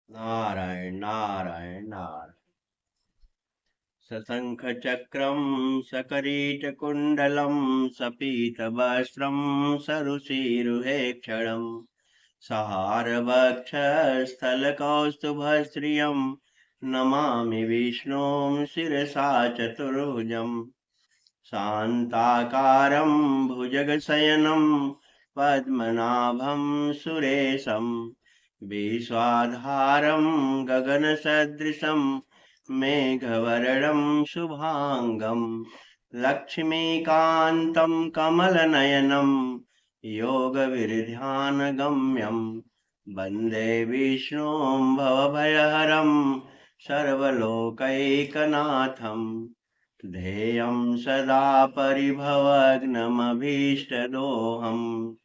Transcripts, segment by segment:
नारायण नारायण नारायण। सशंख चक्रम सकरीटकुण्डलं सपीतवस्त्रं सरुचिरुहेक्षणं सहारवक्षस्थलकौस्तुभश्रियं नमामि विष्णुं शिरसा चतुर्भुजम् शान्ताकारं भुजगशयनं पद्मनाभं सुरेशं विश्वाधारं गगनसदृशं मेघवर्णं शुभांगं लक्ष्मीकान्तं कमलनयनं योगविर्ध्यानगम्यं वन्दे विष्णुं भवभयहरं सर्वलोकैकनाथम् ध्येयं सदा परिभवग्नमभीष्टदोहम्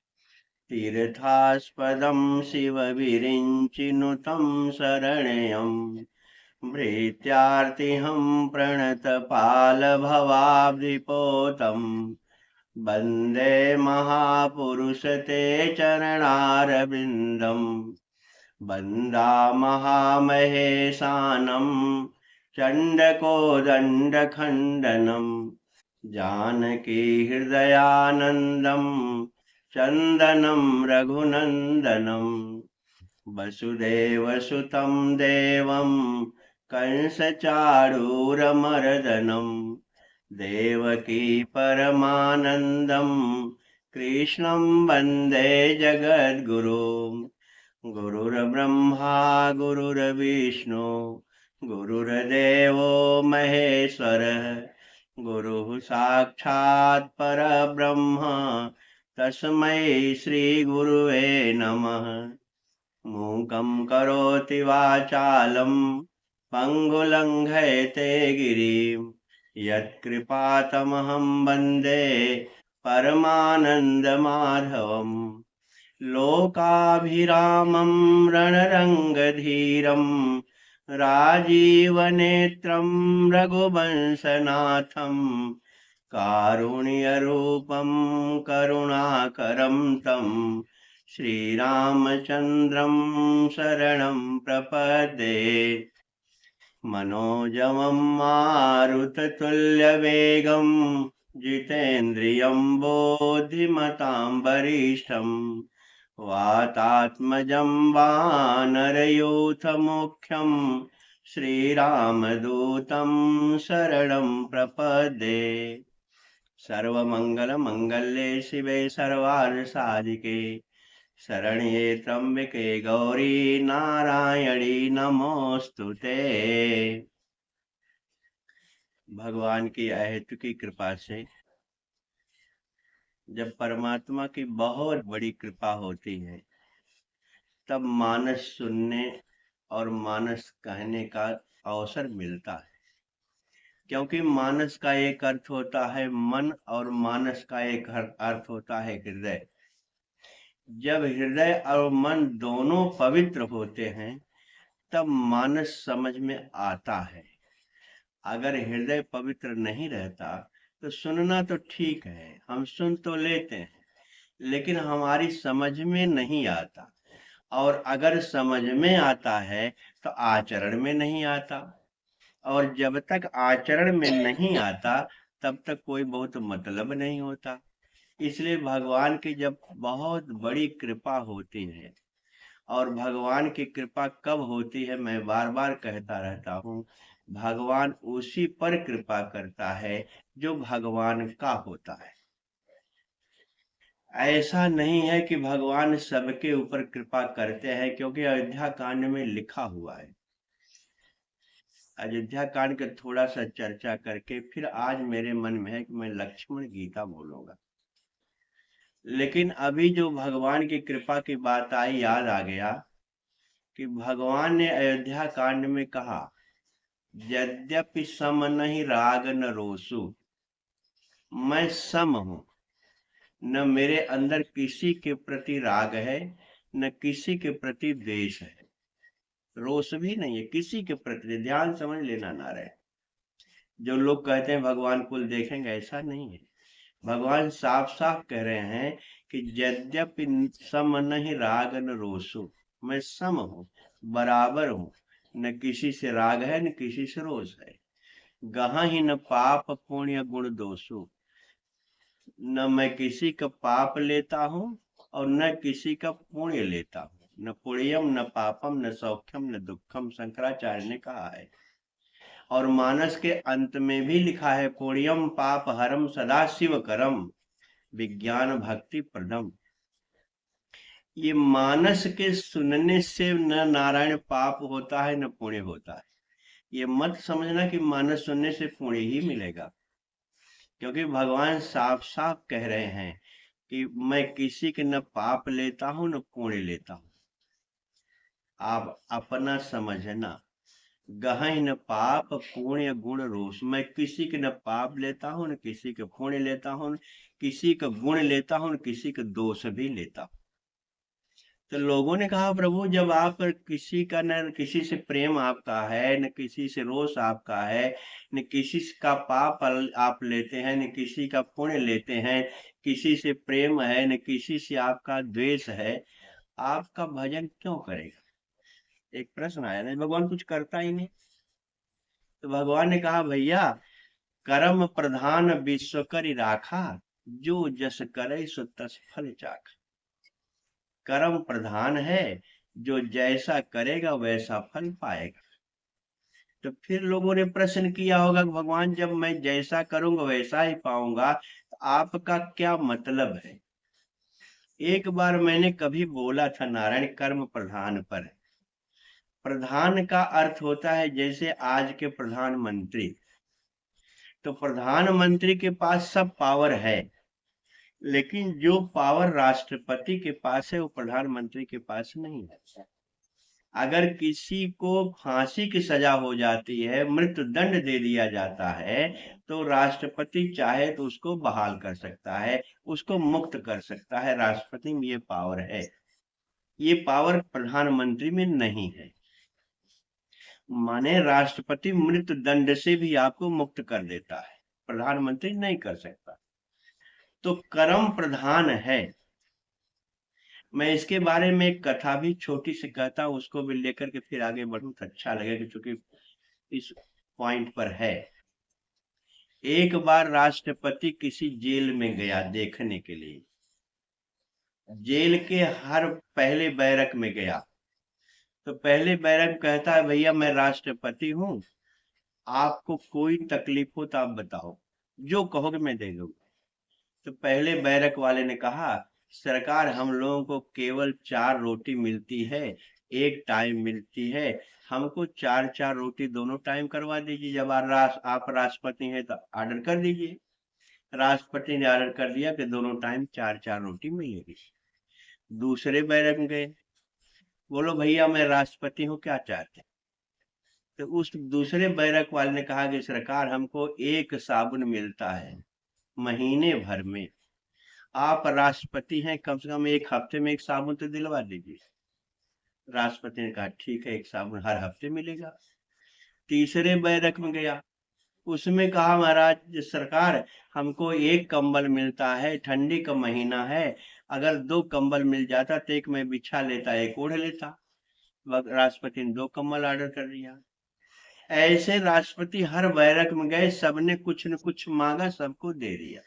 तीर्थास्पदं शिवविरिञ्चिनुतं शरण्यं भृत्यार्तिहं प्रणतपालभवाब्धिपोतं वन्दे महापुरुष ते चरणारविन्दम् वन्दामहामहेशानं चण्डकोदण्डखण्डनं जानकी हृदयानन्दं चन्दनं रघुनन्दनं वसुदेवसुतं देवं कंसचारूरमर्दनं देवकी परमानन्दं कृष्णं वन्दे जगद्गुरुम् गुरुर्ब्रह्मा गुरुर्विष्णु गुरुर्देवो महेश्वरः गुरुः साक्षात् परब्रह्म तस्मै श्रीगुरुवे नमः। मूकं करोति वाचालं पङ्गुलङ्घयते गिरिं यत्कृपातमहं वन्दे परमानन्दमाधवम् लोकाभिरामं रणरङ्गधीरं राजीवनेत्रं रघुवंशनाथं कारुण्यरूपं करुणाकरं तं श्रीरामचन्द्रं शरणं प्रपद्ये। मनोजवं मारुततुल्यवेगं जितेन्द्रियं बोधिमतां वरिष्ठं वातात्मजं वानरयूथमुख्यं श्रीरामदूतं शरणं प्रपद्ये। सर्वमङ्गलमङ्गल्ये शिवे सर्वार्थसाधिके शरण्ये त्र्यम्बके गौरी नारायणी नमोस्तुते। भगवान की अहेतुकी कृपा से जब परमात्मा की बहुत बड़ी कृपा होती है तब मानस सुनने और मानस कहने का अवसर मिलता है, क्योंकि मानस का एक अर्थ होता है मन और मानस का एक अर्थ होता है हृदय। जब हृदय और मन दोनों पवित्र होते हैं तब मानस समझ में आता है। अगर हृदय पवित्र नहीं रहता तो सुनना तो ठीक है, हम सुन तो लेते हैं, लेकिन हमारी समझ में नहीं आता, और अगर समझ में आता है तो आचरण में नहीं आता, और जब तक आचरण में नहीं आता तब तक कोई बहुत मतलब नहीं होता। इसलिए भगवान की जब बहुत बड़ी कृपा होती है, और भगवान की कृपा कब होती है मैं बार बार कहता रहता हूँ, भगवान उसी पर कृपा करता है जो भगवान का होता है। ऐसा नहीं है कि भगवान सबके ऊपर कृपा करते हैं, क्योंकि अयोध्या कांड में लिखा हुआ है। अयोध्या कांड का थोड़ा सा चर्चा करके फिर आज मेरे मन में है कि मैं लक्ष्मण गीता बोलूंगा। लेकिन अभी जो भगवान की कृपा की बात आई, याद आ गया कि भगवान ने अयोध्या कांड में कहा, यद्यपि सम नहीं राग न रोसु, मैं सम हूं, न मेरे अंदर किसी के प्रति राग है न किसी के प्रति द्वेष है, रोष भी नहीं है किसी के प्रति। ध्यान समझ लेना ना रहे। जो लोग कहते हैं भगवान कुल देखेंगे, ऐसा नहीं है। भगवान साफ साफ कह रहे हैं कि यद्यपि सम नहीं राग न रोसु, मैं सम हूँ, बराबर हूँ, न किसी से राग है न किसी से रोष है। गहा ही न पाप पुण्य गुण दोषु, न मैं किसी का पाप लेता हूँ और न किसी का पुण्य लेता हूँ। न पुण्यम न पापम न सौख्यम न दुखम, शंकराचार्य ने कहा है। और मानस के अंत में भी लिखा है, पुण्यम पाप हरम सदा शिव करम, विज्ञान भक्ति प्रदम। ये मानस के सुनने से न नारायण पाप होता है न पुण्य होता है। ये मत समझना कि मानस सुनने से पुण्य ही मिलेगा, क्योंकि भगवान साफ साफ कह रहे हैं कि मैं किसी के न पाप लेता हूं न पुण्य लेता हूं। आप अपना समझना, गहन न पाप पुण्य गुण रोष, मैं किसी के न पाप लेता हूं न किसी के पुण्य लेता हूं, किसी का गुण लेता हूं न किसी का दोष भी लेता हूं। तो लोगों ने कहा, प्रभु जब आप किसी का न किसी से प्रेम आपका है न किसी से रोष आपका है, न किसी का पाप आप लेते हैं न किसी का पुण्य लेते हैं, किसी से प्रेम है न किसी से आपका द्वेष है, आपका भजन क्यों करेगा? एक प्रश्न आया ना, भगवान कुछ करता ही नहीं। तो भगवान ने कहा, भैया कर्म प्रधान विश्व करि राखा, जो जस करे सो तस फल चाखा। कर्म प्रधान है, जो जैसा करेगा वैसा फल पाएगा। तो फिर लोगों ने प्रश्न किया होगा कि भगवान जब मैं जैसा करूंगा वैसा ही पाऊंगा, तो आपका क्या मतलब है? एक बार मैंने कभी बोला था, नारायण कर्म प्रधान पर। प्रधान का अर्थ होता है जैसे आज के प्रधानमंत्री। तो प्रधानमंत्री के पास सब पावर है, लेकिन जो पावर राष्ट्रपति के पास है वो प्रधानमंत्री के पास नहीं है। अगर किसी को फांसी की सजा हो जाती है, मृत्यु दंड दे दिया जाता है, तो राष्ट्रपति चाहे तो उसको बहाल कर सकता है, उसको मुक्त कर सकता है। राष्ट्रपति में ये पावर है, ये पावर प्रधानमंत्री में नहीं है। माने राष्ट्रपति मृत्यु दंड से भी आपको मुक्त कर देता है, प्रधानमंत्री नहीं कर सकता। तो कर्म प्रधान है। मैं इसके बारे में एक कथा भी छोटी सी कहता हूँ, उसको भी लेकर के फिर आगे बढ़ूं तो अच्छा लगेगा, क्योंकि इस पॉइंट पर है। एक बार राष्ट्रपति किसी जेल में गया देखने के लिए। जेल के हर पहले बैरक में गया, तो पहले बैरक कहता है, भैया मैं राष्ट्रपति हूँ, आपको कोई तकलीफ हो तो आप बताओ, जो कहोगे मैं दे दूंगा। तो पहले बैरक वाले ने कहा, सरकार हम लोगों को केवल 4 रोटी मिलती है, एक टाइम मिलती है, हमको 4-4 रोटी दोनों टाइम करवा दीजिए। जब आप राष्ट्रपति हैं तो ऑर्डर कर दीजिए। राष्ट्रपति ने ऑर्डर कर दिया कि दोनों टाइम 4-4 रोटी मिलेगी। दूसरे बैरक में गए, बोलो भैया मैं राष्ट्रपति हूँ, क्या चाहते हैं? तो उस दूसरे बैरक वाले ने कहा कि सरकार हमको एक साबुन मिलता है महीने भर में, आप राष्ट्रपति हैं, कम से कम एक हफ्ते में एक साबुन तो दिलवा दीजिए। राष्ट्रपति ने कहा ठीक है, एक साबुन हर हफ्ते मिलेगा। तीसरे बैरक में गया, उसमें कहा, महाराज सरकार हमको एक कंबल मिलता है, ठंडी का महीना है, अगर 2 कंबल मिल जाता तो एक मैं बिछा लेता, एक ओढ़ लेता। राष्ट्रपति ने 2 कंबल ऑर्डर कर दिया। ऐसे राष्ट्रपति हर बैरक में गए, सबने कुछ न कुछ मांगा, सबको दे दिया।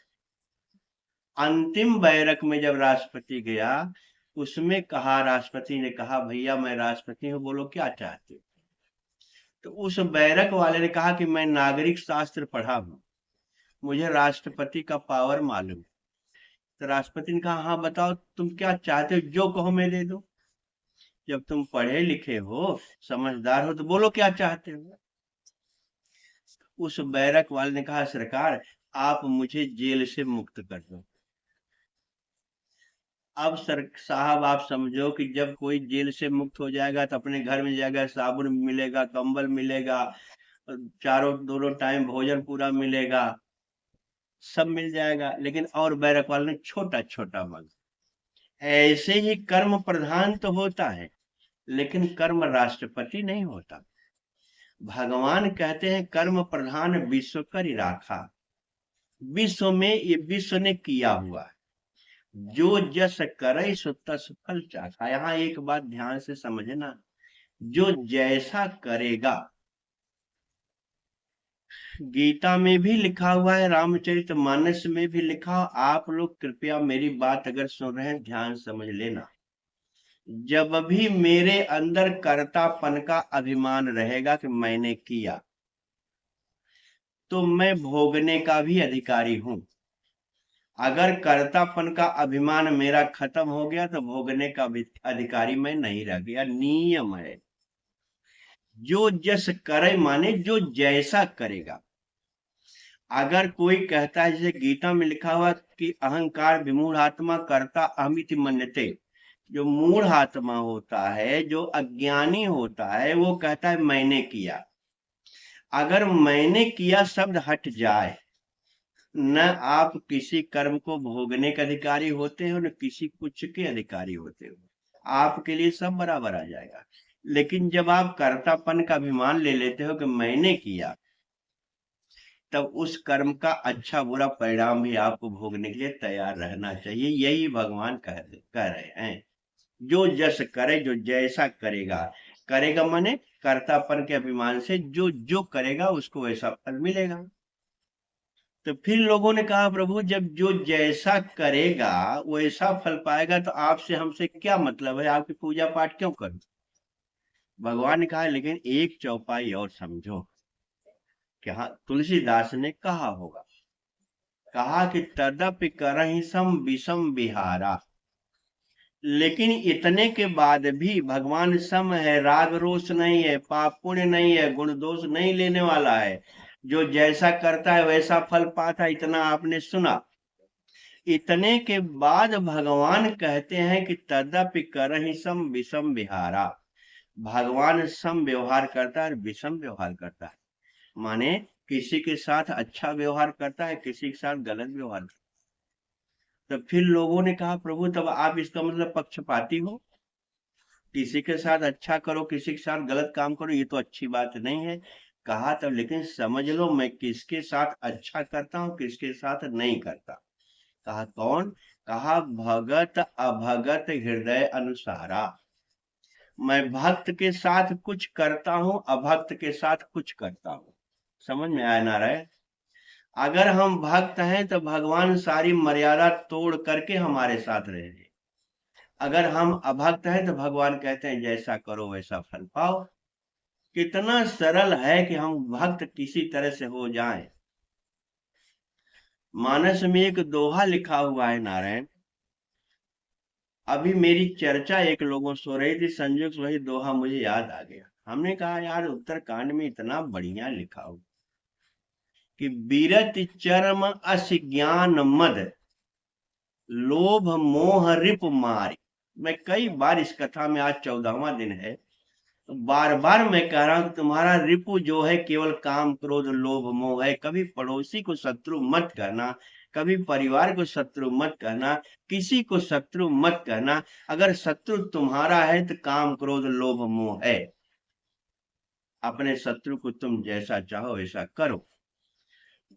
अंतिम बैरक में जब राष्ट्रपति गया, उसमें कहा, राष्ट्रपति ने कहा, भैया मैं राष्ट्रपति हूँ, बोलो क्या चाहते हो? तो उस बैरक वाले ने कहा कि मैं नागरिक शास्त्र पढ़ा हूँ, मुझे राष्ट्रपति का पावर मालूम। तो राष्ट्रपति ने कहा, हाँ बताओ तुम क्या चाहते हो, जो कहो मैं दे दूं। जब तुम पढ़े लिखे हो, समझदार हो, तो बोलो क्या चाहते हो। उस बैरक वाले ने कहा, सरकार आप मुझे जेल से मुक्त कर दो। अब सर साहब आप समझो कि जब कोई जेल से मुक्त हो जाएगा तो अपने घर में जाएगा, साबुन मिलेगा, कंबल मिलेगा, चारों दोनों टाइम भोजन पूरा मिलेगा, सब मिल जाएगा, लेकिन और बैरक वाले ने छोटा छोटा मांगा। ऐसे ही कर्म प्रधान तो होता है, लेकिन कर्म राष्ट्रपति नहीं होता। भगवान कहते हैं कर्म प्रधान विश्व करि राखा, विश्व में ये विश्व ने किया हुआ है। जो जस करे सो तस फल चाखा। यहाँ एक बात ध्यान से समझना, जो जैसा करेगा, गीता में भी लिखा हुआ है, रामचरितमानस में भी लिखा। आप लोग कृपया मेरी बात अगर सुन रहे हैं ध्यान समझ लेना। जब भी मेरे अंदर कर्तापन का अभिमान रहेगा कि मैंने किया, तो मैं भोगने का भी अधिकारी हूं। अगर कर्तापन का अभिमान मेरा खत्म हो गया तो भोगने का भी अधिकारी मैं नहीं रह गया। नियम है, जो जस करे माने जो जैसा करेगा। अगर कोई कहता है, जैसे गीता में लिखा हुआ कि अहंकार विमूढ़ आत्मा कर्ता अहमिति मन्यते, जो मूढ़ आत्मा होता है, जो अज्ञानी होता है, वो कहता है मैंने किया। अगर मैंने किया शब्द हट जाए, न आप किसी कर्म को भोगने के अधिकारी होते हो, न किसी कुछ के अधिकारी होते हो। आपके लिए सब बराबर आ जाएगा। लेकिन जब आप कर्तापन का अभिमान ले लेते हो कि मैंने किया, तब उस कर्म का अच्छा बुरा परिणाम भी आपको भोगने के लिए तैयार रहना चाहिए। यही भगवान कह रहे हैं, जो जस करे, जो जैसा करेगा। करेगा माने कर्तापन के अभिमान से जो जो करेगा उसको वैसा फल मिलेगा। तो फिर लोगों ने कहा, प्रभु जब जो जैसा करेगा वैसा फल पाएगा, तो आपसे हमसे क्या मतलब है, आपकी पूजा पाठ क्यों करूं? भगवान ने कहा, लेकिन एक चौपाई और समझो। क्या तुलसीदास ने कहा होगा, कहा कि तदपि करहि सम विषम विहारा। लेकिन इतने के बाद भी भगवान सम है, राग रोष नहीं है, पाप पुण्य नहीं है, गुण दोष नहीं लेने वाला है। जो जैसा करता है वैसा फल पाता, इतना आपने सुना। इतने के बाद भगवान कहते हैं कि तदपि करहि सम विषम विहारा। भगवान सम व्यवहार करता है, विषम व्यवहार करता है। माने किसी के साथ अच्छा व्यवहार करता है, किसी के साथ गलत व्यवहार करता है। तो फिर लोगों ने कहा, प्रभु तब आप इसका मतलब पक्षपाती हो, किसी के साथ अच्छा करो, किसी के साथ गलत काम करो, ये तो अच्छी बात नहीं है। कहा तब लेकिन समझ लो मैं किसके साथ अच्छा करता हूँ, किसके साथ नहीं करता। कहा कौन? कहा भगत अभगत हृदय अनुसारा। मैं भक्त के साथ कुछ करता हूँ, अभक्त के साथ कुछ करता हूँ। समझ में आया नारायण? अगर हम भक्त हैं तो भगवान सारी मर्यादा तोड़ करके हमारे साथ रहे। अगर हम अभक्त हैं तो भगवान कहते हैं जैसा करो वैसा फल पाओ। कितना सरल है कि हम भक्त किसी तरह से हो जाएं। मानस में एक दोहा लिखा हुआ है नारायण। अभी मेरी चर्चा एक लोगों से हो रही थी, संयोग से वही दोहा मुझे याद आ गया। हमने कहा यार उत्तरकांड में इतना बढ़िया लिखा हो कि बीरत चरम अस ज्ञान मद लोभ मोह रिप मारी। मैं कई बार इस कथा में, आज 14वां दिन है, बार बार मैं कह रहा हूं कि तुम्हारा रिपु जो है केवल काम क्रोध लोभ मोह है। कभी पड़ोसी को शत्रु मत कहना, कभी परिवार को शत्रु मत कहना, किसी को शत्रु मत कहना। अगर शत्रु तुम्हारा है तो काम क्रोध लोभ मोह है। अपने शत्रु को तुम जैसा चाहो वैसा करो।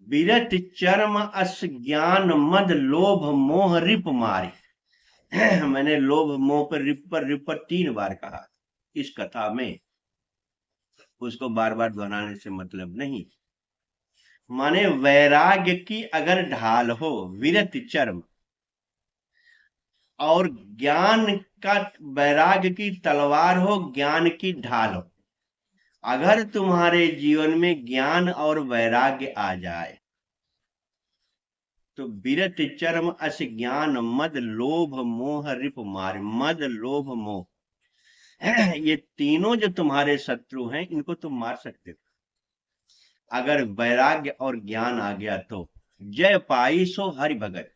विरत चर्म अस ज्ञान मद लोभ मोह रिप मारी। मैंने लोभ मोह पर रिप पर 3 बार कहा इस कथा में। उसको बार बार दोहराने से मतलब नहीं। माने वैराग्य की अगर ढाल हो विरत चर्म, और ज्ञान का, वैराग्य की तलवार हो, ज्ञान की ढाल हो। अगर तुम्हारे जीवन में ज्ञान और वैराग्य आ जाए तो विरत चर्म अस ज्ञान मद लोभ मोह रिप मार। मद लोभ मोह ये तीनों जो तुम्हारे शत्रु हैं, इनको तुम मार सकते हो अगर वैराग्य और ज्ञान आ गया तो। जय पाई सो हरि भगत।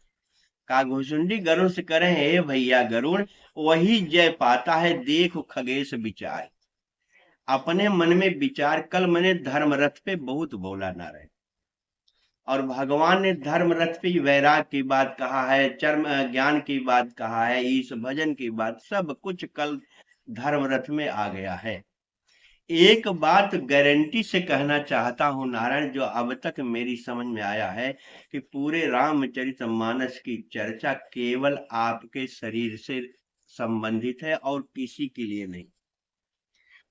काघुसुंडी गरुण से करें, हे भैया गरुण, वही जय पाता है, देखो खगेश विचार। अपने मन में विचार, कल मैंने धर्म रथ पे बहुत बोला ना रहे, और भगवान ने धर्म रथ पे वैराग की बात कहा है, चर्म ज्ञान की बात कहा है, ईश भजन की बात, सब कुछ कल धर्म रथ में आ गया है। एक बात गारंटी से कहना चाहता हूं नारायण, जो अब तक मेरी समझ में आया है कि पूरे रामचरितमानस की चर्चा केवल आपके शरीर से संबंधित है और किसी के लिए नहीं।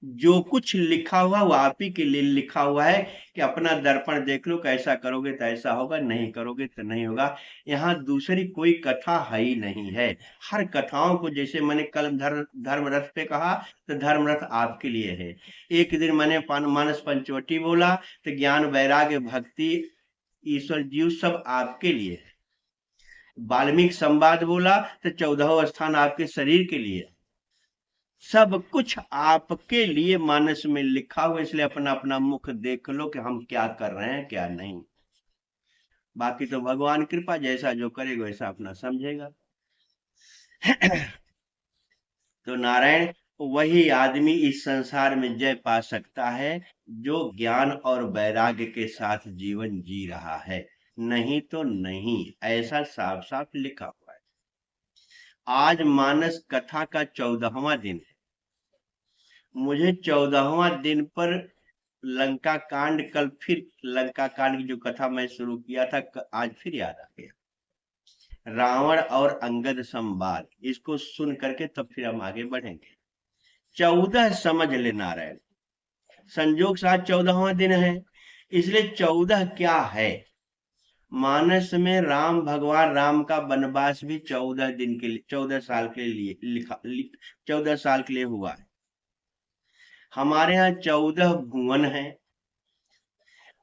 जो कुछ लिखा हुआ वो आप ही के लिए लिखा हुआ है कि अपना दर्पण देख लो, कैसा करोगे तो ऐसा होगा, नहीं करोगे तो नहीं होगा। यहाँ दूसरी कोई कथा है ही नहीं है। हर कथाओं को, जैसे मैंने कल धर्म रथ पे कहा, तो धर्म रथ आपके लिए है। एक दिन मैंने मानस पंचवटी बोला, तो ज्ञान वैराग्य भक्ति ईश्वर जीव सब आपके लिए है। वाल्मीकि संवाद बोला तो 14वां स्थान आपके शरीर के लिए। सब कुछ आपके लिए मानस में लिखा हुआ, इसलिए अपना अपना मुख देख लो कि हम क्या कर रहे हैं क्या नहीं। बाकी तो भगवान कृपा, जैसा जो करेगा वैसा अपना समझेगा। तो नारायण, वही आदमी इस संसार में जय पा सकता है जो ज्ञान और वैराग्य के साथ जीवन जी रहा है, नहीं तो नहीं, ऐसा साफ साफ लिखा हुआ है। आज मानस कथा का 14वां दिन है। मुझे 14वां दिन पर लंका कांड, कल फिर लंका कांड की जो कथा मैं शुरू किया था आज फिर याद आ गया। रावण और अंगद संवाद, इसको सुन करके तब फिर हम आगे बढ़ेंगे। 14 समझ ले नारायण, संजोग साथ 14वां दिन है, इसलिए 14 क्या है। मानस में राम, भगवान राम का वनवास भी 14 दिन के लिए, 14 साल के लिए 14 साल के लिए हुआ है। हमारे यहाँ 14 भुवन है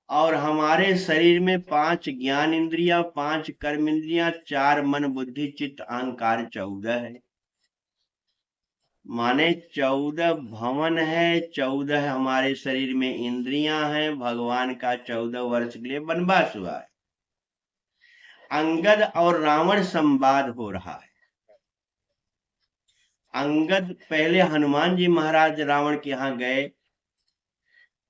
और हमारे शरीर में 5 ज्ञान इंद्रिया, 5 कर्म इंद्रिया, 4 मन बुद्धि चित्त अहंकार, 14 है। माने 14 भवन है, 14 हमारे शरीर में इंद्रियां हैं। भगवान का 14 वर्ष के लिए वनवास हुआ है। अंगद और रावण संवाद हो रहा है। अंगद पहले हनुमान जी महाराज रावण के यहाँ गए,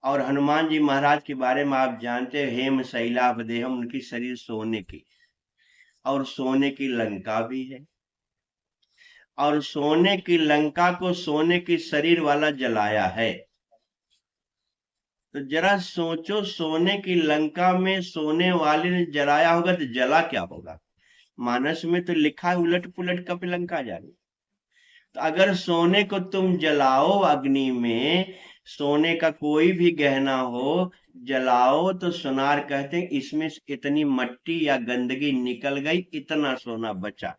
और हनुमान जी महाराज के बारे में आप जानते हैं, हेम शैलाभ देहम, उनकी शरीर सोने की, और सोने की लंका भी है। और सोने की लंका को सोने की शरीर वाला जलाया है। तो जरा सोचो, सोने की लंका में सोने वाले ने जलाया होगा तो जला क्या होगा। मानस में तो लिखा है उलट पुलट कप लंका जाने। तो अगर सोने को तुम जलाओ अग्नि में, सोने का कोई भी गहना हो, जलाओ तो सुनार कहते हैं इसमें से इतनी मट्टी या गंदगी निकल गई, इतना सोना बचा।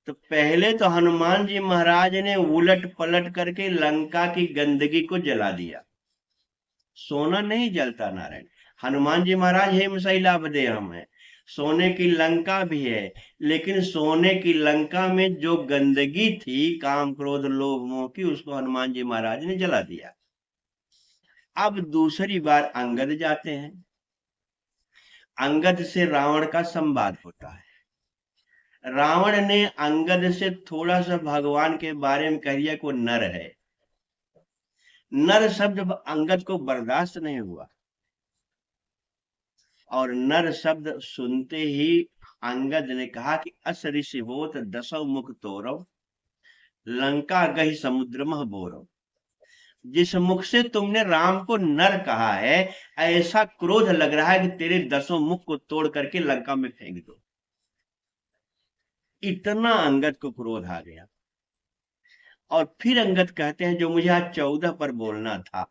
तो पहले तो हनुमान जी महाराज ने उलट पलट करके लंका की गंदगी को जला दिया। सोना नहीं जलता नारायण। हनुमान जी महाराज हेम शैलाभ देहम है, सोने की लंका भी है, लेकिन सोने की लंका में जो गंदगी थी, काम क्रोध लोभ मोह की, उसको हनुमान जी महाराज ने जला दिया। अब दूसरी बार अंगद जाते हैं। अंगद से रावण का संवाद होता है। रावण ने अंगद से थोड़ा सा भगवान के बारे में कह दिया कि वो नर है। नर शब्द अंगद को बर्दाश्त नहीं हुआ, और नर शब्द सुनते ही अंगद ने कहा कि अस ऋषि होत 10 मुख तोरव, लंका गही समुद्र मह बोरव। जिस मुख से तुमने राम को नर कहा है, ऐसा क्रोध लग रहा है कि तेरे 10 मुख को तोड़ करके लंका में फेंक दो। इतना अंगद को क्रोध आ गया। और फिर अंगद कहते हैं जो मुझे आज 14 पर बोलना था।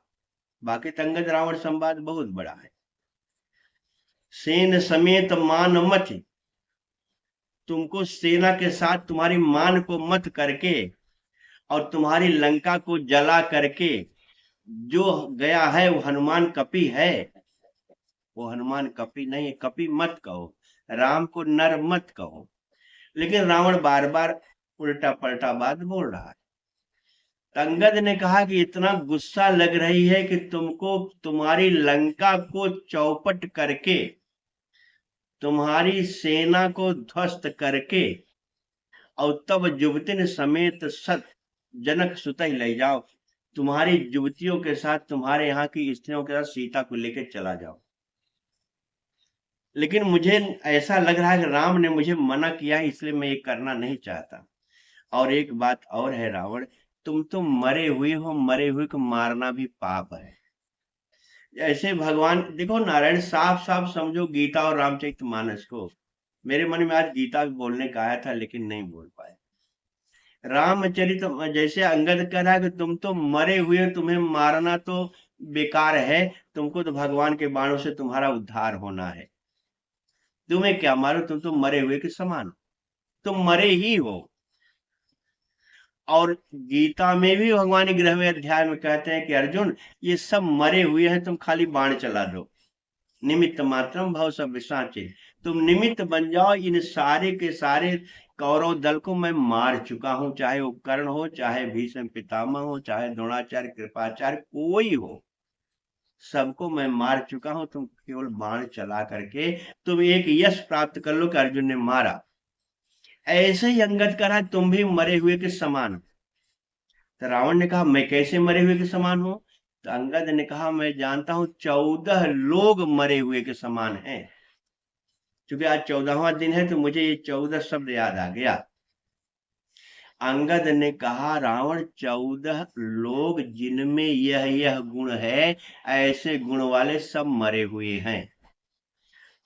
बाकी अंगद रावण संवाद बहुत बड़ा है। सेन समेत मान मत, तुमको सेना के साथ तुम्हारी मान को मत करके और तुम्हारी लंका को जला करके जो गया है वो हनुमान कपि है। वो हनुमान कपि नहीं है, कपि मत कहो, राम को नर मत कहो। लेकिन रावण बार बार उल्टा पलटा बात बोल रहा है। अंगद ने कहा कि इतना गुस्सा लग रही है कि तुमको तुम्हारी लंका को चौपट करके, तुम्हारी सेना को ध्वस्त करके, और तब युवतिन समेत सत जनक सुत ले जाओ, तुम्हारी युवतियों के साथ, तुम्हारे यहाँ की स्त्रियों के साथ सीता को लेकर चला जाओ। लेकिन मुझे ऐसा लग रहा है कि राम ने मुझे मना किया है, इसलिए मैं ये करना नहीं चाहता। और एक बात और है रावण, तुम तो मरे हुए हो, मरे हुए को मारना भी पाप है। ऐसे भगवान देखो, नारायण साफ साफ समझो गीता और रामचरितमानस को। मेरे मन में आज गीता भी बोलने का आया था लेकिन नहीं बोल पाए। रामचरित जैसे अंगद कह रहा है कि तुम तो मरे हुए हो, तुम्हें मारना तो बेकार है, तुमको तो भगवान के बाणों से तुम्हारा उद्धार होना है। तुम्हें क्या मारो, तुम तो मरे हुए के समान हो, तुम मरे ही हो। और गीता में भी भगवान 11वें अध्याय में कहते हैं कि अर्जुन, ये सब मरे हुए हैं, तुम खाली बाण चला दो। निमित्त मात्रम भव सब विसाचे, तुम निमित्त बन जाओ, इन सारे के सारे कौरव दल को मैं मार चुका हूं, चाहे वो कर्ण हो, चाहे भीष्म पितामह हो, चाहे द्रोणाचार्य कृपाचार्य कोई हो, सबको मैं मार चुका हूं। तुम केवल बाण चला करके तुम एक यश प्राप्त कर लो कि अर्जुन ने मारा। ऐसे ही अंगद कह रहा है तुम भी मरे हुए के समान हो। तो रावण ने कहा मैं कैसे मरे हुए के समान हूं? तो अंगद ने कहा मैं जानता हूं 14 लोग मरे हुए के समान हैं। क्योंकि आज 14वां दिन है तो मुझे ये 14 शब्द याद आ गया। अंगद ने कहा रावण 14 लोग जिनमें यह गुण है, ऐसे गुण वाले सब मरे हुए हैं।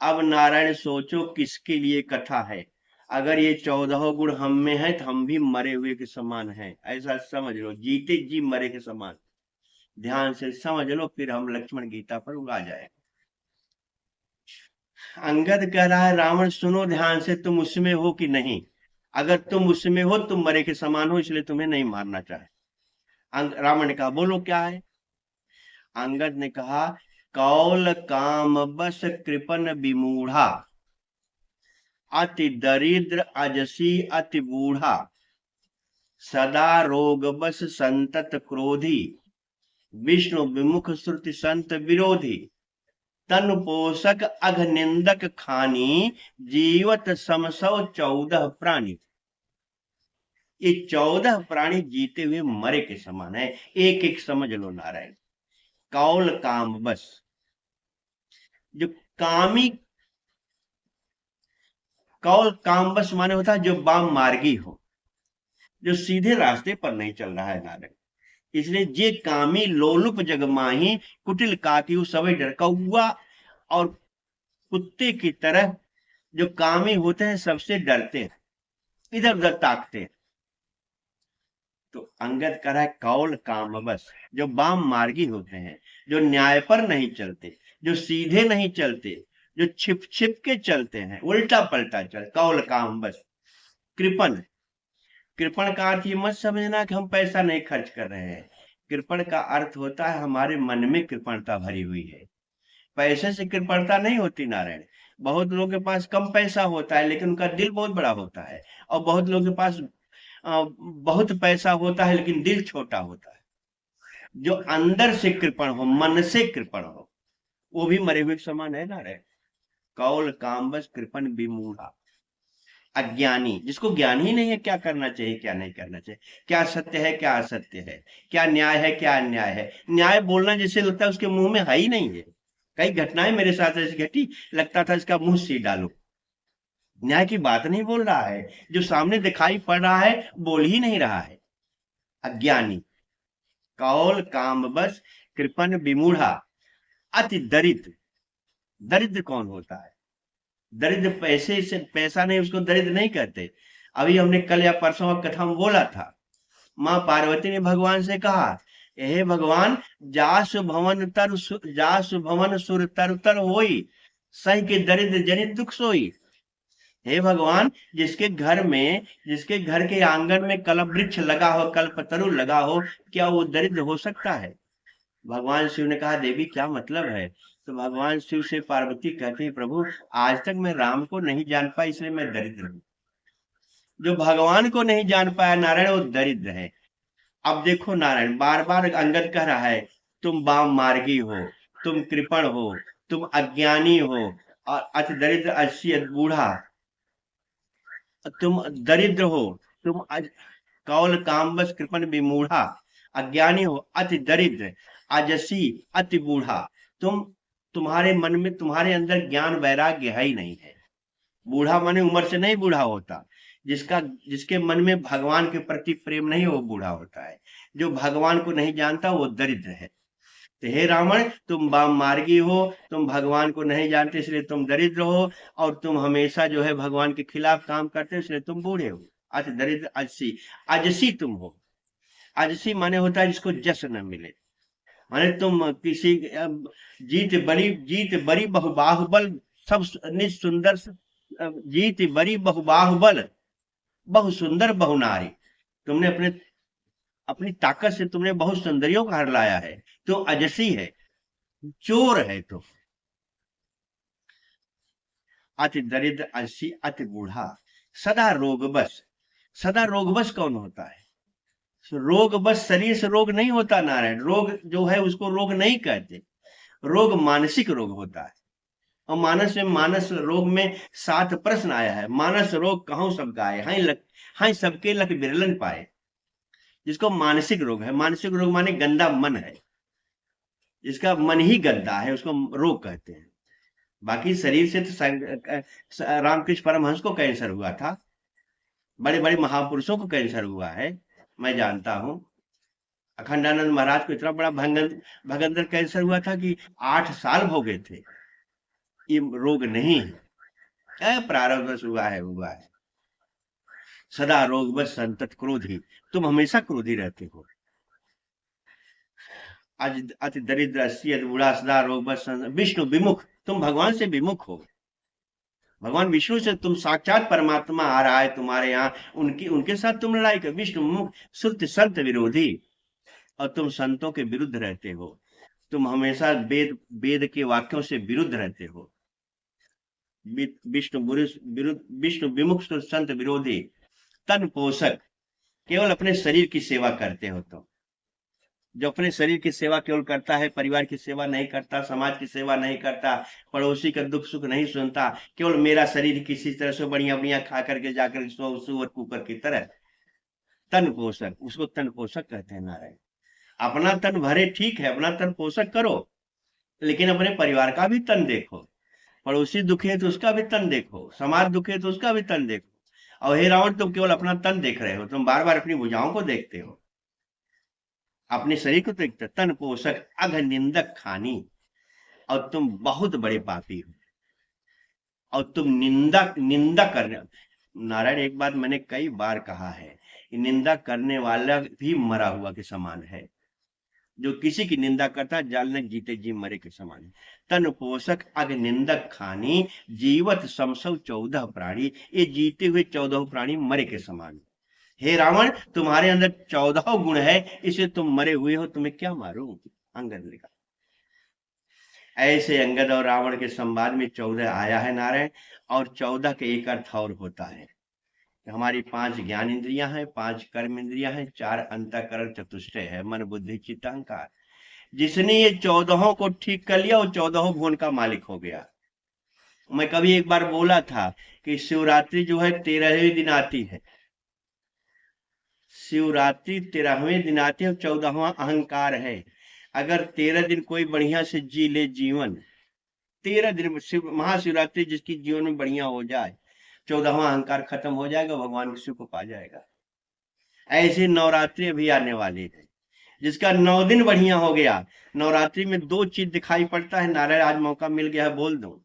अब नारायण सोचो किसके लिए कथा है। अगर ये 14 गुण हम में है तो हम भी मरे हुए के समान हैं, ऐसा समझ लो, जीते जी मरे के समान। ध्यान से समझ लो, फिर हम लक्ष्मण गीता पर उगा जाए। अंगद कह रहा है रावण सुनो ध्यान से, तुम उसमें हो कि नहीं? अगर तुम उसमें हो तुम मरे के समान हो, इसलिए तुम्हें नहीं मारना चाहे। रावण ने कहा बोलो क्या है? अंगद ने कहा कौल काम बस कृपन विमूढ़ा, अति दरिद्र अजसी अति बूढ़ा, सदा रोग बस संतत क्रोधी, विष्णु विमुख श्रुति संत विरोधी, तन पोषक अघ निंदक खानी, जीवत समसौ 14 प्राणी। ये 14 प्राणी जीते हुए मरे के समान है। एक एक समझ लो नारायण। कौल काम बस, जो कामी, कौल काम बस माने होता है जो वाम मार्गी हो, जो सीधे रास्ते पर नहीं चल रहा है नारायण। इसलिए जे कामी लोलुप जग माही, कुटिल काकी सब डर। कौआ और कुत्ते की तरह जो कामी होते हैं सबसे डरते हैं, इधर उधर ताकते हैं। तो अंगद कह रहा है कौल काम बस, जो वाम मार्गी होते हैं, जो न्याय पर नहीं चलते, जो सीधे नहीं चलते, जो छिप छिप के चलते हैं, उल्टा पलटा चल, कौल काम बस। कृपण, कृपण का अर्थ ये मत समझना कि हम पैसा नहीं खर्च कर रहे हैं। कृपण का अर्थ होता है हमारे मन में कृपणता भरी हुई है। पैसे से कृपणता नहीं होती नारायण। बहुत लोगों के पास कम पैसा होता है लेकिन उनका दिल बहुत बड़ा होता है, और बहुत लोगों के पास बहुत पैसा होता है लेकिन दिल छोटा होता है। जो अंदर से कृपण हो, मन से कृपण हो, वो भी मरे हुए समान है नारायण। कौल काम बस कृपण विमूढ़ा, अज्ञानी, जिसको ज्ञान ही नहीं है क्या करना चाहिए क्या नहीं करना चाहिए, क्या सत्य है क्या असत्य है, क्या न्याय है क्या अन्याय है। न्याय बोलना जैसे लगता है उसके मुंह में है ही नहीं है। कई घटनाएं मेरे साथ ऐसी घटी, लगता था इसका मुंह सी डालो। न्याय की बात नहीं बोल रहा है, जो सामने दिखाई पड़ रहा है बोल ही नहीं रहा है। अज्ञानी। कौल काम बस कृपण विमूढ़ा, अति दरिद्र। दरिद्र कौन होता है? दरिद्र पैसे से, पैसा नहीं उसको दरिद्र नहीं कहते। अभी हमने कल या परसों कथा में बोला था, माँ पार्वती ने भगवान से कहा हे भगवान, जासु भवन जासु भवन सुर तर तर होई, सही के दरिद्र जनित दुख सोई। हे भगवान, जिसके घर के आंगन में कल्प वृक्ष लगा हो, कल्पतरु लगा हो, क्या वो दरिद्र हो सकता है? भगवान शिव ने कहा देवी क्या मतलब है? तो भगवान शिव से पार्वती कहते हैं प्रभु, आज तक मैं राम को नहीं जान पाई इसलिए मैं दरिद्र हूं। जो भगवान को नहीं जान पाया नारायण वो दरिद्र है। अब देखो नारायण बार बार अंगद कह रहा है तुम वाम मार्गी हो, तुम कृपण हो, तुम अज्ञानी हो, और अति दरिद्र अति बूढ़ा, तुम दरिद्र हो, तुम कौल काम बस कृपण विमूढ़ा, अज्ञानी हो, अति दरिद्र, अजसी, अति बूढ़ा। तुम्हारे मन में, तुम्हारे अंदर ज्ञान वैराग्य है ही नहीं है। बूढ़ा माने उम्र से नहीं बूढ़ा होता, जिसके मन में भगवान के प्रति प्रेम नहीं वो बूढ़ा होता है। जो भगवान को नहीं जानता वो दरिद्र है। तो हे रावण, तुम वाम मार्गी हो, तुम भगवान को नहीं जानते इसलिए तुम दरिद्र हो, और तुम हमेशा जो है भगवान के खिलाफ काम करते हो इसलिए तुम बूढ़े हो। अति दरिद्र अजसी, अजसी तुम हो। अजसी माने होता है जिसको जस न मिले, माने तुम किसी जीत बड़ी बहुबाहुबल, सब निज सुंदर जीत बड़ी बहुबाहुबल, बहु सुंदर बहु नारी। तुमने अपने अपनी ताकत से तुमने बहुत सुंदरियों को हर लाया है, तो अजसी है, चोर है तो। अति दरिद्र अजसी अति बूढ़ा, सदा रोगबस। सदा रोगबस कौन होता है? रोग बस शरीर से रोग नहीं होता नारायण, रोग जो है उसको रोग नहीं कहते, रोग मानसिक रोग होता है। और मानस रोग में 7 प्रश्न आया है। मानस रोग कहूं सब गाए, हाय सबके लख बिरलन पाए। जिसको मानसिक रोग है, मानसिक रोग माने गंदा मन है, जिसका मन ही गंदा है उसको रोग कहते हैं। बाकी शरीर से तो रामकृष्ण परमहंस को कैंसर हुआ था, बड़े बड़े महापुरुषों को कैंसर हुआ है, मैं जानता हूं। अखंडानंद महाराज को इतना बड़ा भगंदर कैंसर हुआ था कि 8 साल हो गए थे। ये रोग नहीं है, प्रारब्ध हुआ है। सदा रोग बस संतत क्रोधी, तुम हमेशा क्रोधी रहते हो। आज अति दरिद्र अति बूढ़ा, सदा रोग बस विष्णु विमुख, तुम भगवान से विमुख हो। भगवान विष्णु से तुम साक्षात परमात्मा आ रहा है तुम्हारे यहाँ, उनके साथ तुम लड़ाई कर। विष्णु विमुख श्रुत संत विरोधी, और तुम संतों के विरुद्ध रहते हो। तुम हमेशा वेद के वाक्यों से विरुद्ध रहते हो। विष्णु विमुख संत विरोधी, तन पोषक, केवल अपने शरीर की सेवा करते हो। तो जो अपने शरीर की सेवा केवल करता है, परिवार की सेवा नहीं करता, समाज की सेवा नहीं करता, पड़ोसी का दुख सुख नहीं सुनता, केवल मेरा शरीर किसी तरह से बढ़िया बढ़िया खा करके जाकर सुअर कुकर की तरह, तन पोषक, उसको तन पोषक कहते हैं नारायण। अपना तन भरे ठीक है, अपना तन पोषक करो, लेकिन अपने परिवार का भी तन देखो। पड़ोसी दुखी है तो उसका भी तन देखो, समाज दुखी है तो उसका भी तन देखो। और हे रावण, तुम केवल अपना तन देख रहे हो, तुम बार बार अपनी भुजाओं को देखते हो, अपने शरीर को देखते। तन पोषक अघ निंदक खानी, और तुम बहुत बड़े पापी हो, और तुम निंदा करने। नारायण, एक बात मैंने कई बार कहा है, निंदा करने वाला भी मरा हुआ के समान है। जो किसी की निंदा करता जालने जीते जी मरे के समान है। तन पोषक अग निंदक खानी, जीवत समसव 14 प्राणी, ये जीते हुए 14 प्राणी मरे के समान। हे रावण, तुम्हारे अंदर 14 गुण है, इसे तुम मरे हुए हो, तुम्हें क्या मारूं? अंगद लिखा। ऐसे अंगद और रावण के संवाद में 14 आया है नारायण, और 14 के एक अर्थ और होता है। हमारी 5 ज्ञान इंद्रियां हैं, 5 कर्म इंद्रियां हैं, 4 अंतःकरण चतुष्टय है, मन बुद्धि चित्त अहंकार। जिसने ये 14 को ठीक कर लिया वो 14 भुवन का मालिक हो गया। मैं कभी एक बार बोला था कि शिवरात्रि जो है 13वें दिन आती है, शिवरात्रि 13वें दिन आती है, 14वां अहंकार है। अगर 13 दिन कोई बढ़िया से जी ले जीवन, 13 दिन महाशिवरात्रि जिसकी जीवन में बढ़िया हो जाए, 14वां अहंकार खत्म हो जाएगा, भगवान शिव को पा जाएगा। ऐसे नवरात्रि अभी आने वाली है, जिसका 9 दिन बढ़िया हो गया। नवरात्रि में 2 चीज दिखाई पड़ता है नारायण, आज मौका मिल गया है बोल दूं।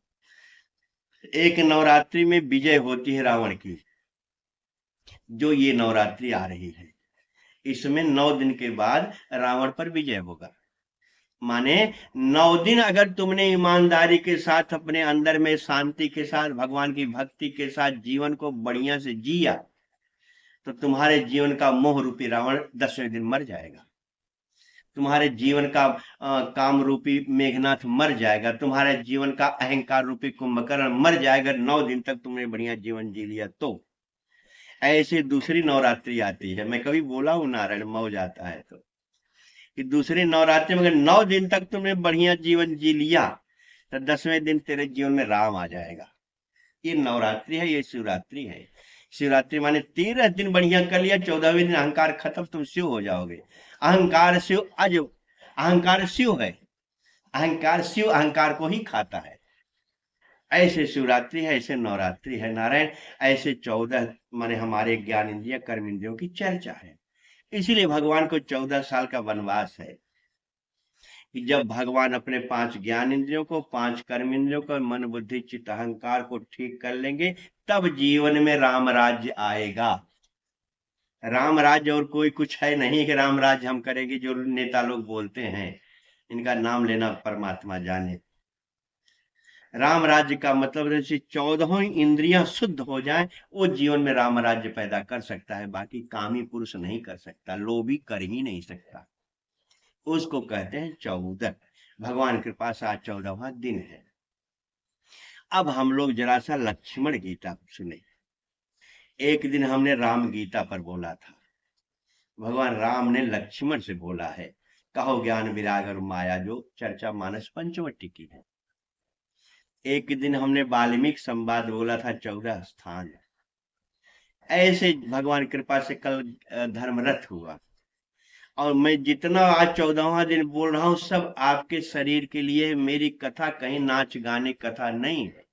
एक, नवरात्रि में विजय होती है रावण की, जो ये नवरात्रि आ रही है, इसमें 9 दिन के बाद रावण पर विजय होगा। माने 9 दिन अगर तुमने ईमानदारी के साथ, अपने अंदर में शांति के साथ, भगवान की भक्ति के साथ जीवन को बढ़िया से जिया, तो तुम्हारे जीवन का मोह रूपी रावण 10वें दिन मर जाएगा। तुम्हारे जीवन का काम रूपी मेघनाथ मर जाएगा। तुम्हारे जीवन का अहंकार रूपी कुंभकर्ण मर जाएगा। 9 दिन तक तुमने बढ़िया जीवन जी लिया तो। ऐसे दूसरी नवरात्रि आती है, मैं कभी बोला हूं नारायण, मौज आता है तो, कि दूसरी नवरात्रि में अगर 9 दिन तक तुमने बढ़िया जीवन जी लिया, तो 10वें दिन तेरे जीवन में राम आ जाएगा। ये नवरात्रि है, ये शिवरात्रि है। शिवरात्रि माने 13 दिन बढ़िया कर लिया, 14वें दिन अहंकार खत्म, तुम शिव हो जाओगे। अहंकार शिव, आज अहंकार शिव है, अहंकार शिव अहंकार को ही खाता है। ऐसे शिवरात्रि है, ऐसे नवरात्रि है नारायण। ऐसे 14 माने हमारे ज्ञान इंद्रिय कर्म इंद्रियों की चर्चा है। इसीलिए भगवान को 14 साल का वनवास है कि जब भगवान अपने 5 ज्ञान इंद्रियों को, 5 कर्म इंद्रियों को, मन बुद्धि चित्त अहंकार को ठीक कर लेंगे, तब जीवन में राम राज्य आएगा। राम राज्य और कोई कुछ है नहीं कि राम राज्य हम करेंगे, जो नेता लोग बोलते हैं, इनका नाम लेना परमात्मा जाने। राम राज्य का मतलब जैसे 14 इंद्रियां शुद्ध हो जाएं, वो जीवन में राम राज्य पैदा कर सकता है, बाकी कामी पुरुष नहीं कर सकता, लोभी कर ही नहीं सकता। उसको कहते हैं 14। भगवान कृपा से आज 14वां दिन है। अब हम लोग जरा सा लक्ष्मण गीता सुने। एक दिन हमने राम गीता पर बोला था, भगवान राम ने लक्ष्मण से बोला है, कहो ज्ञान विराग और माया, जो चर्चा मानस पंचवटी की है। एक दिन हमने वाल्मीकि संवाद बोला था 14 स्थान। ऐसे भगवान कृपा से कल धर्मरथ हुआ, और मैं जितना आज 14वां दिन बोल रहा हूं, सब आपके शरीर के लिए। मेरी कथा कहीं नाच गाने कथा नहीं है,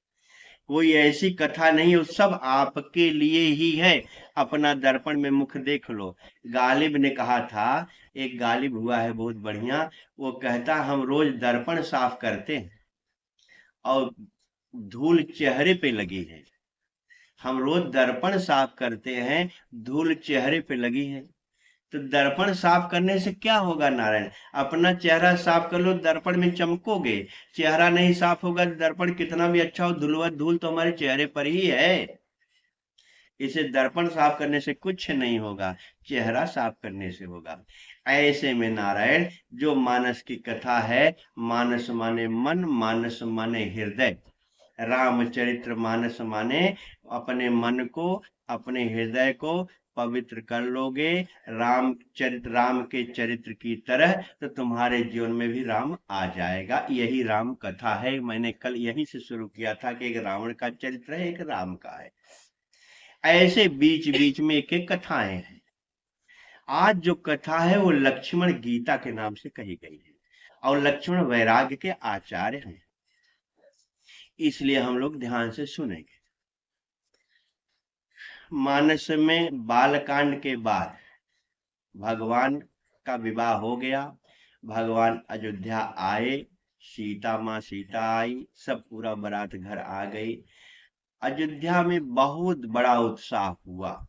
कोई ऐसी कथा नहीं है, सब आपके लिए ही है। अपना दर्पण में मुख देख लो। गालिब ने कहा था, एक गालिब हुआ है बहुत बढ़िया, वो कहता हम रोज दर्पण साफ करते हैं और धूल चेहरे पे लगी है। हम रोज दर्पण साफ करते हैं, धूल चेहरे पे लगी है। तो दर्पण साफ करने से क्या होगा नारायण? अपना चेहरा साफ कर लो, दर्पण में चमकोगे। चेहरा नहीं साफ होगा, दर्पण कितना भी अच्छा हो, धूल तो हमारे चेहरे पर ही है। इसे दर्पण साफ करने से कुछ नहीं होगा, चेहरा साफ करने से होगा। ऐसे में नारायण, जो मानस की कथा है, मानस माने मन, मानस माने हृदय। रामचरित्र मानस माने अपने मन को, अपने हृदय को पवित्र कर लोगे राम के चरित्र की तरह, तो तुम्हारे जीवन में भी राम आ जाएगा। यही राम कथा है। मैंने कल यहीं से शुरू किया था कि एक रावण का चरित्र है, एक राम का है। ऐसे बीच बीच में एक एक कथाएं हैं। आज जो कथा है वो लक्ष्मण गीता के नाम से कही गई है, और लक्ष्मण वैराग्य के आचार्य हैं, इसलिए हम लोग ध्यान से सुनेंगे। मानस में बालकांड के बाद भगवान का विवाह हो गया, भगवान अयोध्या आए, सीता आई, सब पूरा बारात घर आ गई। अयोध्या में बहुत बड़ा उत्साह हुआ।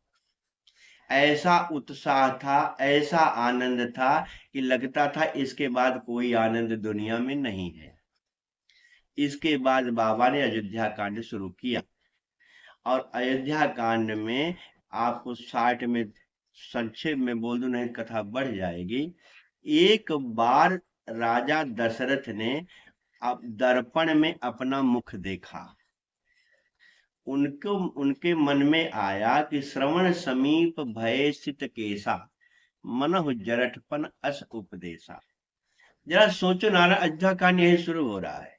ऐसा उत्साह था, ऐसा आनंद था कि लगता था इसके बाद कोई आनंद दुनिया में नहीं है। इसके बाद बाबा ने अयोध्या कांड शुरू किया, और अयोध्या कांड में आपको 60 में संक्षेप में बोल दूं, नहीं कथा बढ़ जाएगी। एक बार राजा दशरथ ने अब दर्पण में अपना मुख देखा। उनको उनके मन में आया कि श्रवण समीप भय स्थित केसा, मनहु जरठपन अस उपदेशा। जरा सोचो नारायण, अयोध्या कांड यही शुरू हो रहा है।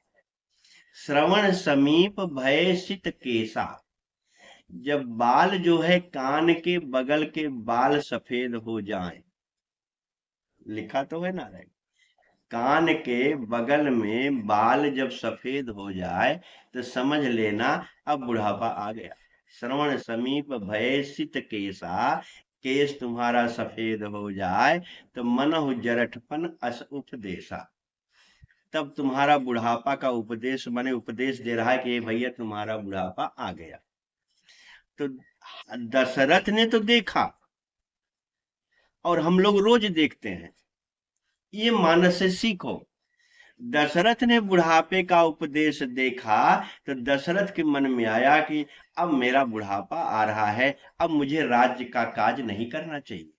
श्रवण समीप भय स्थित केसा, जब बाल जो है कान के बगल के बाल सफेद हो जाएं, लिखा तो है नारायण, कान के बगल में बाल जब सफेद हो जाए तो समझ लेना अब बुढ़ापा आ गया। श्रवण समीप भय सित केसा, केस तुम्हारा सफेद हो जाए तो मनहु जरठपन अस उपदेशा, तब तुम्हारा बुढ़ापा का उपदेश, माने उपदेश दे रहा है कि भैया तुम्हारा बुढ़ापा आ गया। तो दशरथ ने तो देखा, और हम लोग रोज देखते हैं, ये मानस से सीखो। दशरथ ने बुढ़ापे का उपदेश देखा तो दशरथ के मन में आया कि अब मेरा बुढ़ापा आ रहा है, अब मुझे राज्य का काज नहीं करना चाहिए,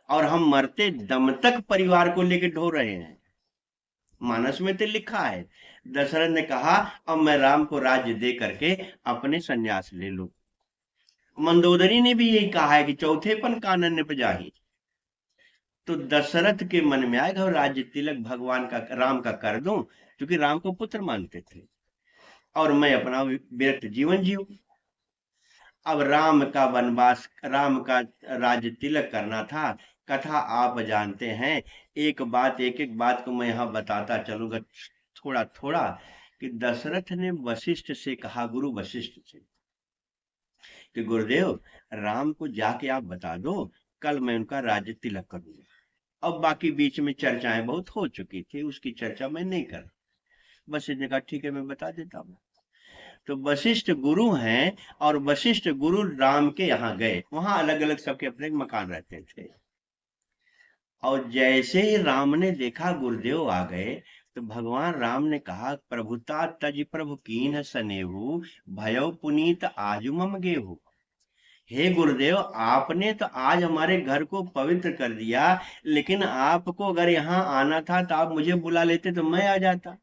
और हम मरते दम तक परिवार को लेकर ढो रहे हैं। मानस में तो लिखा है। दशरथ ने कहा अब मैं राम को राज्य दे करके अपने संन्यास ले लूं। मंदोदरी ने भी यही कहा है कि चौथेपन कानन पे जाही। तो दशरथ के मन में आएगा राज्य तिलक भगवान का, राम का कर दूं, क्योंकि राम को पुत्र मानते थे, और मैं अपना विरक्त जीवन जीऊं। अब राम का वनवास, राम का राज्य तिलक करना था। कथा आप जानते हैं, एक एक बात को मैं यहाँ बताता चलूंगा थोड़ा थोड़ा, कि दशरथ ने वशिष्ठ से कहा, गुरु वशिष्ठ से, कि गुरुदेव राम को जाके आप बता दो कल मैं उनका राज्य तिलक करूंगा। अब बाकी बीच में चर्चाएं बहुत हो चुकी थी, उसकी चर्चा मैं नहीं कर। वशिष्ठ ने कहा ठीक है मैं बता देता हूँ। तो वशिष्ठ गुरु हैं, और वशिष्ठ गुरु राम के यहाँ गए। वहां अलग अलग सबके अपने मकान रहते थे। और जैसे ही राम ने देखा गुरुदेव आ गए, तो भगवान राम ने कहा, प्रभुता तज प्रभु कीन्ह सनेहु, भयउ पुनीत आजु मम गेहु। हे गुरुदेव, आपने तो आज हमारे घर को पवित्र कर दिया, लेकिन आपको अगर यहाँ आना था तो आप मुझे बुला लेते तो मैं आ जाता।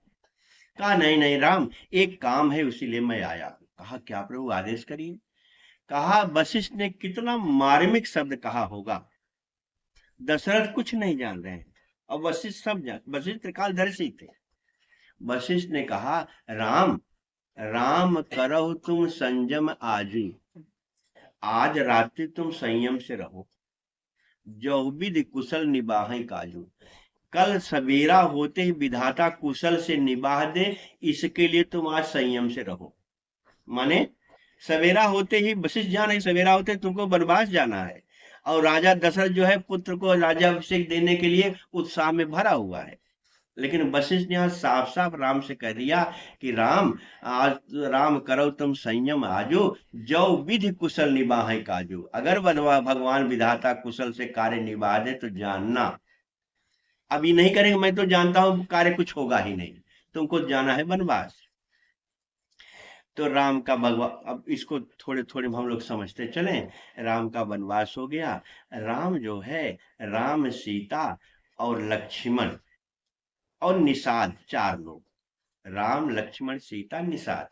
कहा नहीं नहीं राम, एक काम है इसीलिए मैं आया। कहा क्या प्रभु आदेश करिए। कहा वशिष्ठ ने कितना मार्मिक शब्द कहा होगा, दशरथ कुछ नहीं जान रहे हैं और वशिष्ठ सब जान। वशिष्ठ त्रिकालदर्शी थे। वशिष्ठ ने कहा, राम राम करहु तुम संयम आजी, आज रात्रि तुम संयम से रहो, जो विधि कुशल निबाहि काजू। कल सवेरा होते ही विधाता कुशल से निबाह दे, इसके लिए तुम आज संयम से रहो। माने सवेरा होते ही वशिष्ठ जान है, सवेरा होते तुमको वनवास जाना है, और राजा दशरथ जो है पुत्र को राज्याभिषेक देने के लिए उत्साह में भरा हुआ है। लेकिन वशिष्ठ ने यहाँ साफ साफ राम से कह दिया कि राम, आज राम करो तुम संयम आजो, जो विधि कुशल निबाह काजू। अगर भगवान विधाता कुशल से कार्य निभा दे तो जानना, अभी नहीं करेंगे मैं तो जानता हूं कार्य कुछ होगा ही नहीं, तुमको जाना है वनवास। तो राम का भगवान, अब इसको थोड़े थोड़े हम लोग समझते चले। राम का वनवास हो गया। राम जो है, राम सीता और लक्ष्मण और निषाद, चार लोग, राम लक्ष्मण सीता निषाद।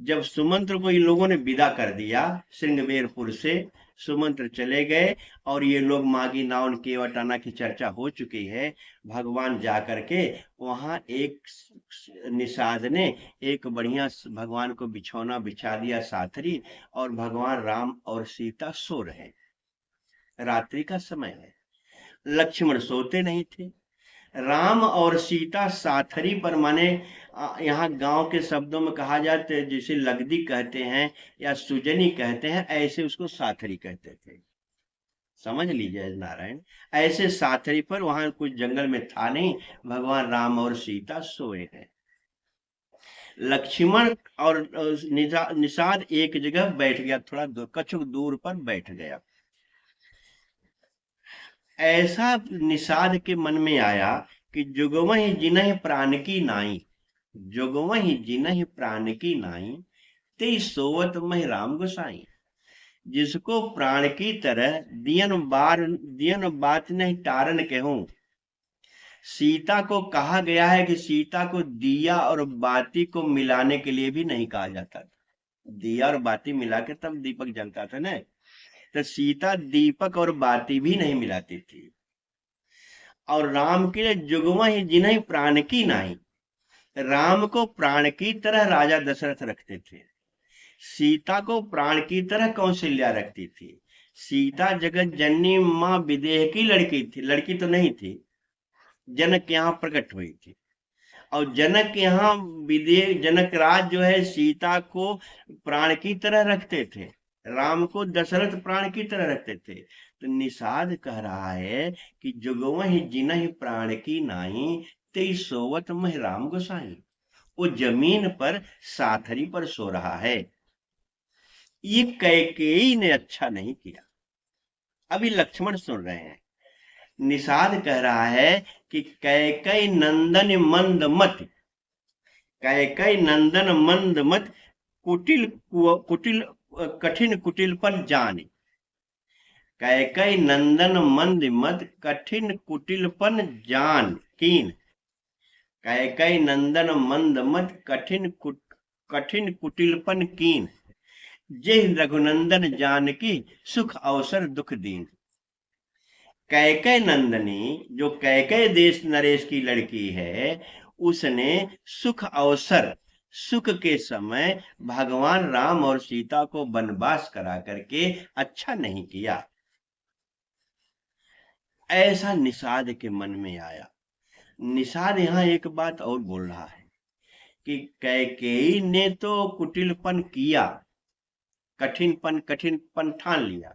जब सुमंत्र को इन लोगों ने विदा कर दिया श्रृंगबेरपुर से, सुमंत्र चले गए, और ये लोग मागी नावन केवटाना की चर्चा हो चुकी है। भगवान जाकर के वहां एक निषाद ने एक बढ़िया भगवान को बिछौना बिछा दिया साथरी, और भगवान राम और सीता सो रहे, रात्रि का समय है। लक्ष्मण सोते नहीं थे। राम और सीता साथरी पर, माने यहाँ गांव के शब्दों में कहा जाते, जिसे लगदी कहते हैं या सुजनी कहते हैं, ऐसे उसको साथरी कहते थे। समझ लीजिए नारायण, ऐसे साथरी पर, वहां कुछ जंगल में था नहीं, भगवान राम और सीता सोए हैं। लक्ष्मण और निषाद एक जगह बैठ गया, थोड़ा कछुक दूर पर बैठ गया। ऐसा निषाद के मन में आया कि जुगवहि जिनहि प्राण की नाई, जुगवहि जिनहि प्राण की नाई, ते सोवत महि राम गोसाई। जिसको प्राण की तरह दियन बात नहीं टारन कहूं। सीता को कहा गया है कि सीता को दिया और बाती को मिलाने के लिए भी नहीं कहा जाता था। दिया और बाती मिला के तब दीपक जलता था ना, तो सीता दीपक और बाती भी नहीं मिलाती थी। और राम के लिए जुगवा ही जिन्हें प्राण की नाई, राम को प्राण की तरह राजा दशरथ रखते थे, सीता को प्राण की तरह कौशल्या रखती थी। सीता जगत जननी माँ विदेह की लड़की थी, लड़की तो नहीं थी, जनक यहाँ प्रकट हुई थी। और जनक यहाँ विदेह, जनक राज जो है सीता को प्राण की तरह रखते थे, राम को दशरथ प्राण की तरह रखते थे। तो निषाद कह रहा है कि जुगवहि जिनहि प्राण की नाई, ते सोवत महि राम गोसाई। वो जमीन पर साथरी पर सो रहा है। ये कैकेयी ने अच्छा नहीं किया। अभी लक्ष्मण सुन रहे हैं। निषाद कह रहा है कि कैकेयी नंदन मंद मत, कैकेयी नंदन मंद मत, कुटिल कुटिल कठिन कुटिलपन जाने। कैकेयी नंदन मंद मत, कठिन कुटिलपन जान कीन। कैकेयी नंदन मंद मत, कठिन कुटिलपन कीन। जय रघुनंदन जानकी, सुख अवसर दुख दीन। कैकेयी नंदनी, जो कैकेयी देश नरेश की लड़की है, उसने सुख अवसर, सुख के समय भगवान राम और सीता को वनवास करा करके अच्छा नहीं किया। ऐसा निषाद के मन में आया। निषाद यहाँ एक बात और बोल रहा है कि कैकेयी ने तो कुटिलपन किया, कठिनपन ठान लिया,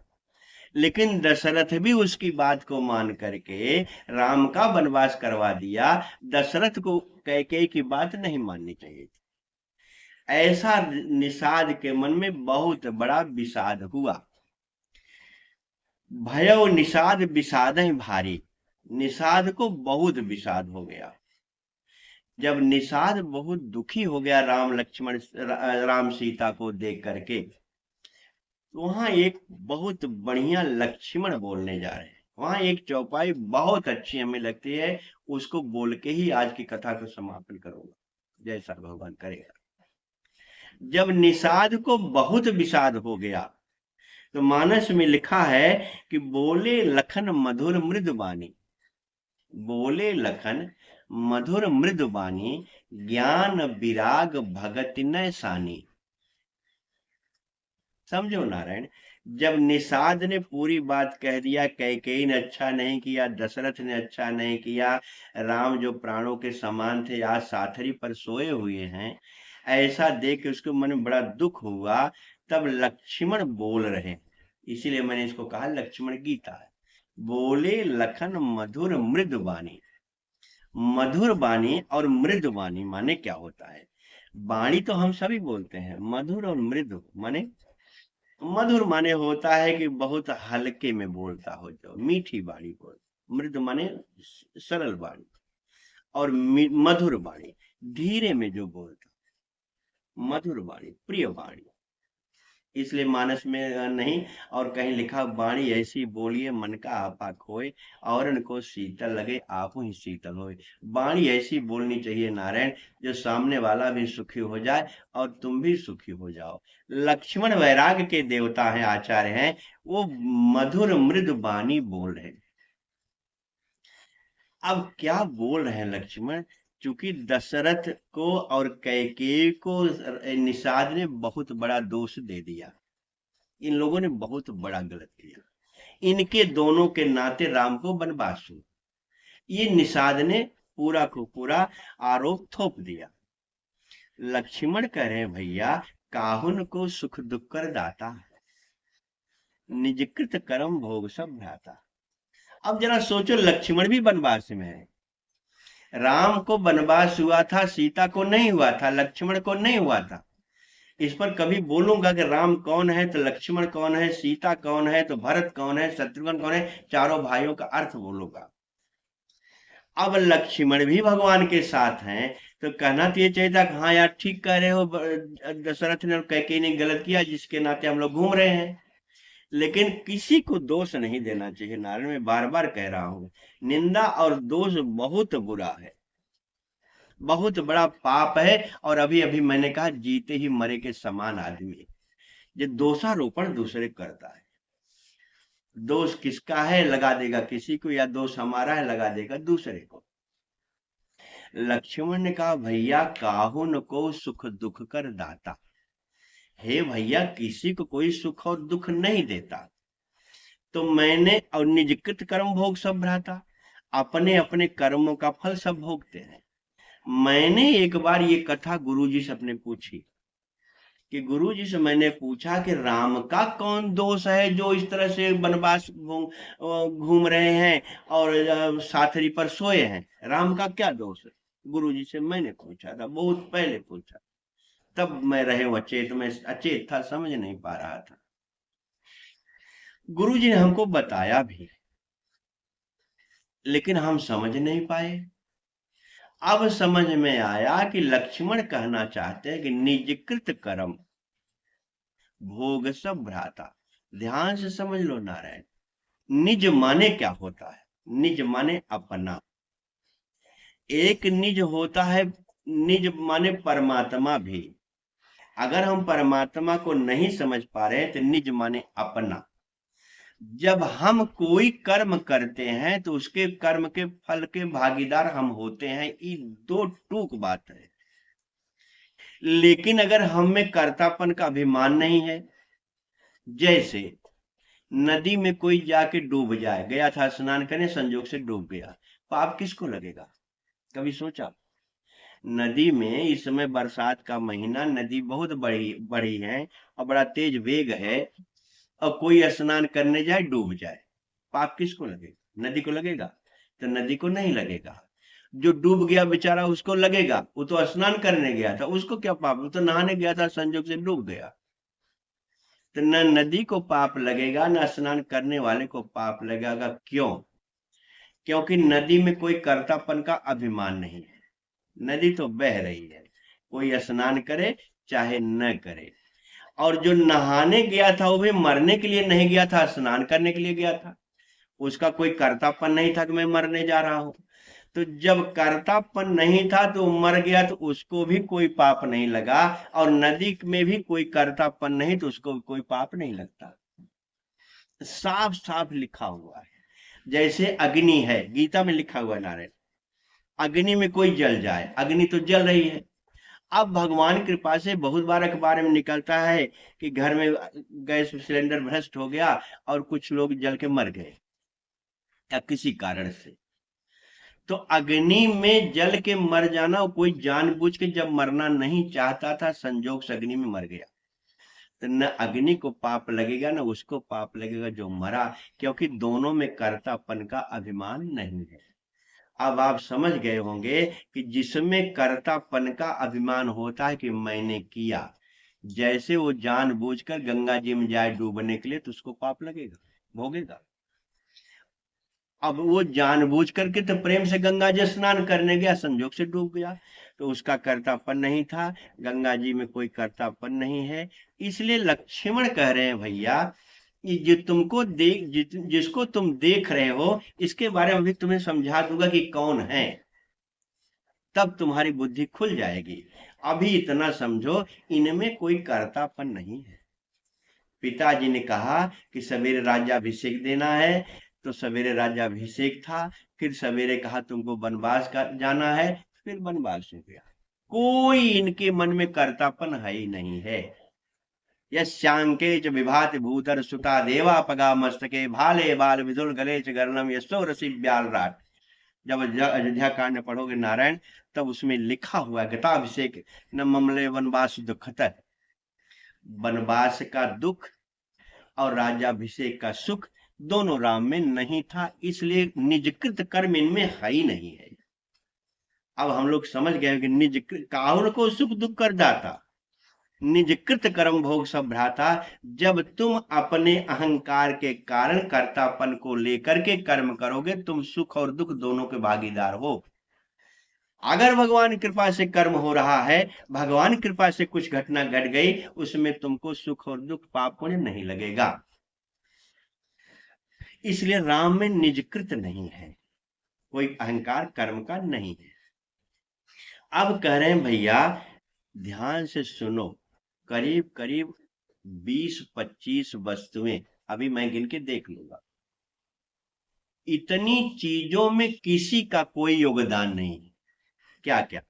लेकिन दशरथ भी उसकी बात को मान करके राम का वनवास करवा दिया। दशरथ को कैकेयी की बात नहीं माननी चाहिए थी। ऐसा निषाद के मन में बहुत बड़ा विषाद हुआ। भयो निषाद विषाद भारी, निषाद को बहुत विषाद हो गया। जब निषाद बहुत दुखी हो गया राम सीता को देख करके, तो वहां एक बहुत बढ़िया लक्ष्मण बोलने जा रहे हैं। वहां एक चौपाई बहुत अच्छी हमें लगती है, उसको बोल के ही आज की कथा को समापन करूंगा, जैसा भगवान करेगा। जब निषाद को बहुत विषाद हो गया, तो मानस में लिखा है कि बोले लखन मधुर मृदुबानी, बोले लखन मधुर मृदुबानी, ज्ञान विराग भगत न सानी। समझो नारायण, जब निषाद ने पूरी बात कह दिया, कैकेयी ने अच्छा नहीं किया, दशरथ ने अच्छा नहीं किया, राम जो प्राणों के समान थे आज साथरी पर सोए हुए हैं, ऐसा देख के उसके मन में बड़ा दुख हुआ। तब लक्ष्मण बोल रहे हैं, इसीलिए मैंने इसको कहा लक्ष्मण गीता है। बोले लखन मधुर मृदुबानी। मधुर वाणी और मृदु वाणी माने क्या होता है? वाणी तो हम सभी बोलते हैं, मधुर और मृदु माने, मधुर माने होता है कि बहुत हल्के में बोलता हो, जो मीठी वाणी बोल। मृदु माने सरल वाणी, और मधुर वाणी धीरे में जो बोलता, मधुर वाणी प्रिय वाणी। इसलिए मानस में नहीं, और कहीं लिखा, वाणी ऐसी बोलिए मन का आपा खोए, औरन को शीतल लगे आपू ही शीतल होए। वाणी ऐसी बोलनी चाहिए नारायण, जो सामने वाला भी सुखी हो जाए और तुम भी सुखी हो जाओ। लक्ष्मण वैराग के देवता हैं, आचार्य हैं, वो मधुर मृदु वाणी बोल रहे। अब क्या बोल रहे हैं लक्ष्मण? चूंकि दशरथ को और कैकेयी को निषाद ने बहुत बड़ा दोष दे दिया, इन लोगों ने बहुत बड़ा गलत किया, इनके दोनों के नाते राम को वनवास हुआ, ये निषाद ने पूरा को पूरा आरोप थोप दिया। लक्ष्मण कह रहे हैं, भैया काहुन को सुख दुख कर दाता, निजकृत कर्म भोग सब भ्राता। अब जरा सोचो, लक्ष्मण भी वनवास में है, राम को वनवास हुआ था, सीता को नहीं हुआ था, लक्ष्मण को नहीं हुआ था। इस पर कभी बोलूंगा कि राम कौन है तो लक्ष्मण कौन है, सीता कौन है तो भरत कौन है, शत्रुघ्न कौन है, चारों भाइयों का अर्थ बोलूंगा। अब लक्ष्मण भी भगवान के साथ हैं, तो कहना तो ये चाहिए था कि हाँ यार ठीक कह रहे हो, दशरथ ने और कैकेयी ने गलत किया, जिसके नाते हम लोग घूम रहे हैं। लेकिन किसी को दोष नहीं देना चाहिए नारायण, मैं बार बार कह रहा हूं, निंदा और दोष बहुत बुरा है, बहुत बड़ा पाप है। और अभी अभी मैंने कहा, जीते ही मरे के समान आदमी जो दोषारोपण दूसरे करता है। दोष किसका है लगा देगा किसी को, या दोष हमारा है लगा देगा दूसरे को। लक्ष्मण ने कहा, भैया काहुन को सुख दुख कर दाता, हे भैया किसी को कोई सुख और दुख नहीं देता। तो मैंने, और निजकृत कर्म भोग सब भ्राता, अपने अपने कर्मों का फल सब भोगते हैं। मैंने एक बार ये कथा गुरुजी से अपने पूछी, कि गुरुजी से मैंने पूछा कि राम का कौन दोष है जो इस तरह से वनवास घूम रहे हैं और साथरी पर सोए हैं, राम का क्या दोष है? गुरुजी से मैंने पूछा था, बहुत पहले पूछा, तब मैं रहे अचेत में, अचेत था, समझ नहीं पा रहा था। गुरुजी ने हमको बताया भी, लेकिन हम समझ नहीं पाए। अब समझ में आया कि लक्ष्मण कहना चाहते हैं कि निजकृत कर्म भोग सब भ्राता। ध्यान से समझ लो नारायण, निज माने क्या होता है? निज माने अपना, एक निज होता है, निज माने परमात्मा भी। अगर हम परमात्मा को नहीं समझ पा रहे हैं तो निज माने अपना। जब हम कोई कर्म करते हैं तो उसके कर्म के फल के भागीदार हम होते हैं, ये दो टूक बात है। लेकिन अगर हम में कर्तापन का अभिमान नहीं है, जैसे नदी में कोई जाके डूब जाए, गया था स्नान करने, संजोग से डूब गया, पाप किसको लगेगा? कभी सोचा? नदी में इस समय बरसात का महीना, नदी बहुत बड़ी बड़ी है और बड़ा तेज वेग है, और कोई स्नान करने जाए डूब जाए, पाप किसको लगेगा? नदी को लगेगा? तो नदी को नहीं लगेगा। जो डूब गया बेचारा उसको लगेगा, वो तो स्नान करने गया था, उसको क्या पाप? वो तो नहाने गया था, संजोग से डूब गया। तो न नदी को पाप लगेगा, न स्नान करने वाले को पाप लगेगा। क्यों? क्योंकि नदी में कोई कर्तापन का अभिमान नहीं है। नदी तो बह रही है, कोई स्नान करे चाहे न करे। और जो नहाने गया था वो भी मरने के लिए नहीं गया था, स्नान करने के लिए गया था। उसका कोई कर्तापन नहीं था कि मैं मरने जा रहा हूं। तो जब कर्तापन नहीं था तो मर गया, तो उसको भी कोई पाप नहीं लगा। और नदी में भी कोई कर्तापन नहीं, तो उसको कोई पाप नहीं लगता। साफ साफ लिखा हुआ है। जैसे अग्नि है, गीता में लिखा हुआ है नारायण, अग्नि में कोई जल जाए, अग्नि तो जल रही है। अब भगवान कृपा से बहुत बार अखबार में निकलता है कि घर में गैस सिलेंडर भ्रष्ट हो गया और कुछ लोग जल के मर गए या किसी कारण से। तो अग्नि में जल के मर जाना, कोई जानबूझ के जब मरना नहीं चाहता था, संजोग से अग्नि में मर गया। तो न अग्नि को पाप लगेगा न उसको पाप लगेगा जो मरा, क्योंकि दोनों में कर्तापन का अभिमान नहीं है। अब आप समझ गए होंगे कि जिसमें कर्तापन का अभिमान होता है कि मैंने किया, जैसे वो जानबूझकर गंगा जी में जाए डूबने के लिए, तो उसको पाप लगेगा, भोगेगा। अब वो जानबूझ करके तो प्रेम से गंगा जी स्नान करने गया, संजोग से डूब गया, तो उसका कर्तापन नहीं था। गंगा जी में कोई कर्तापन नहीं है। इसलिए लक्ष्मण कह रहे हैं भैया, ये जो तुमको जिसको तुम देख रहे हो, इसके बारे में भी तुम्हें समझा दूंगा कि कौन है, तब तुम्हारी बुद्धि खुल जाएगी। अभी इतना समझो, इनमें कोई कर्तापन नहीं है। पिताजी ने कहा कि सवेरे राज्याभिषेक देना है, तो सवेरे राज्याभिषेक था। फिर सवेरे कहा तुमको वनवास का जाना है, फिर वनवास हो गया। कोई इनके मन में कर्तापन है ही नहीं है। यस्यांके च विभाति भूधर सुता देवा पगा मस्तके भाले बाल विदुर गले च गर्णम यशो रसी ब्यालराट। जब अयोध्या कांड में पढ़ोगे नारायण, तब उसमें लिखा हुआ है गताभिषेक न ममले वनवास दुखत। वनवास का दुख और राज्याभिषेक का सुख दोनों राम में नहीं था, इसलिए निजकृत कर्म इनमें है ही नहीं है। अब हम लोग समझ गए कि निजकृत काहुर को सुख दुख कर दाता, निजकृत कर्म भोग सब भ्राता। जब तुम अपने अहंकार के कारण कर्तापन को लेकर के कर्म करोगे, तुम सुख और दुख दोनों के भागीदार हो। अगर भगवान कृपा से कर्म हो रहा है, भगवान कृपा से कुछ घटना घट गई, उसमें तुमको सुख और दुख पाप पुण्य नहीं लगेगा। इसलिए राम में निजकृत नहीं है, कोई अहंकार कर्म का नहीं है। अब कह रहे हैं भैया ध्यान से सुनो, करीब करीब 20-25 वस्तुएं अभी मैं गिन के देख लूंगा। इतनी चीजों में किसी का कोई योगदान नहीं है। क्या क्या?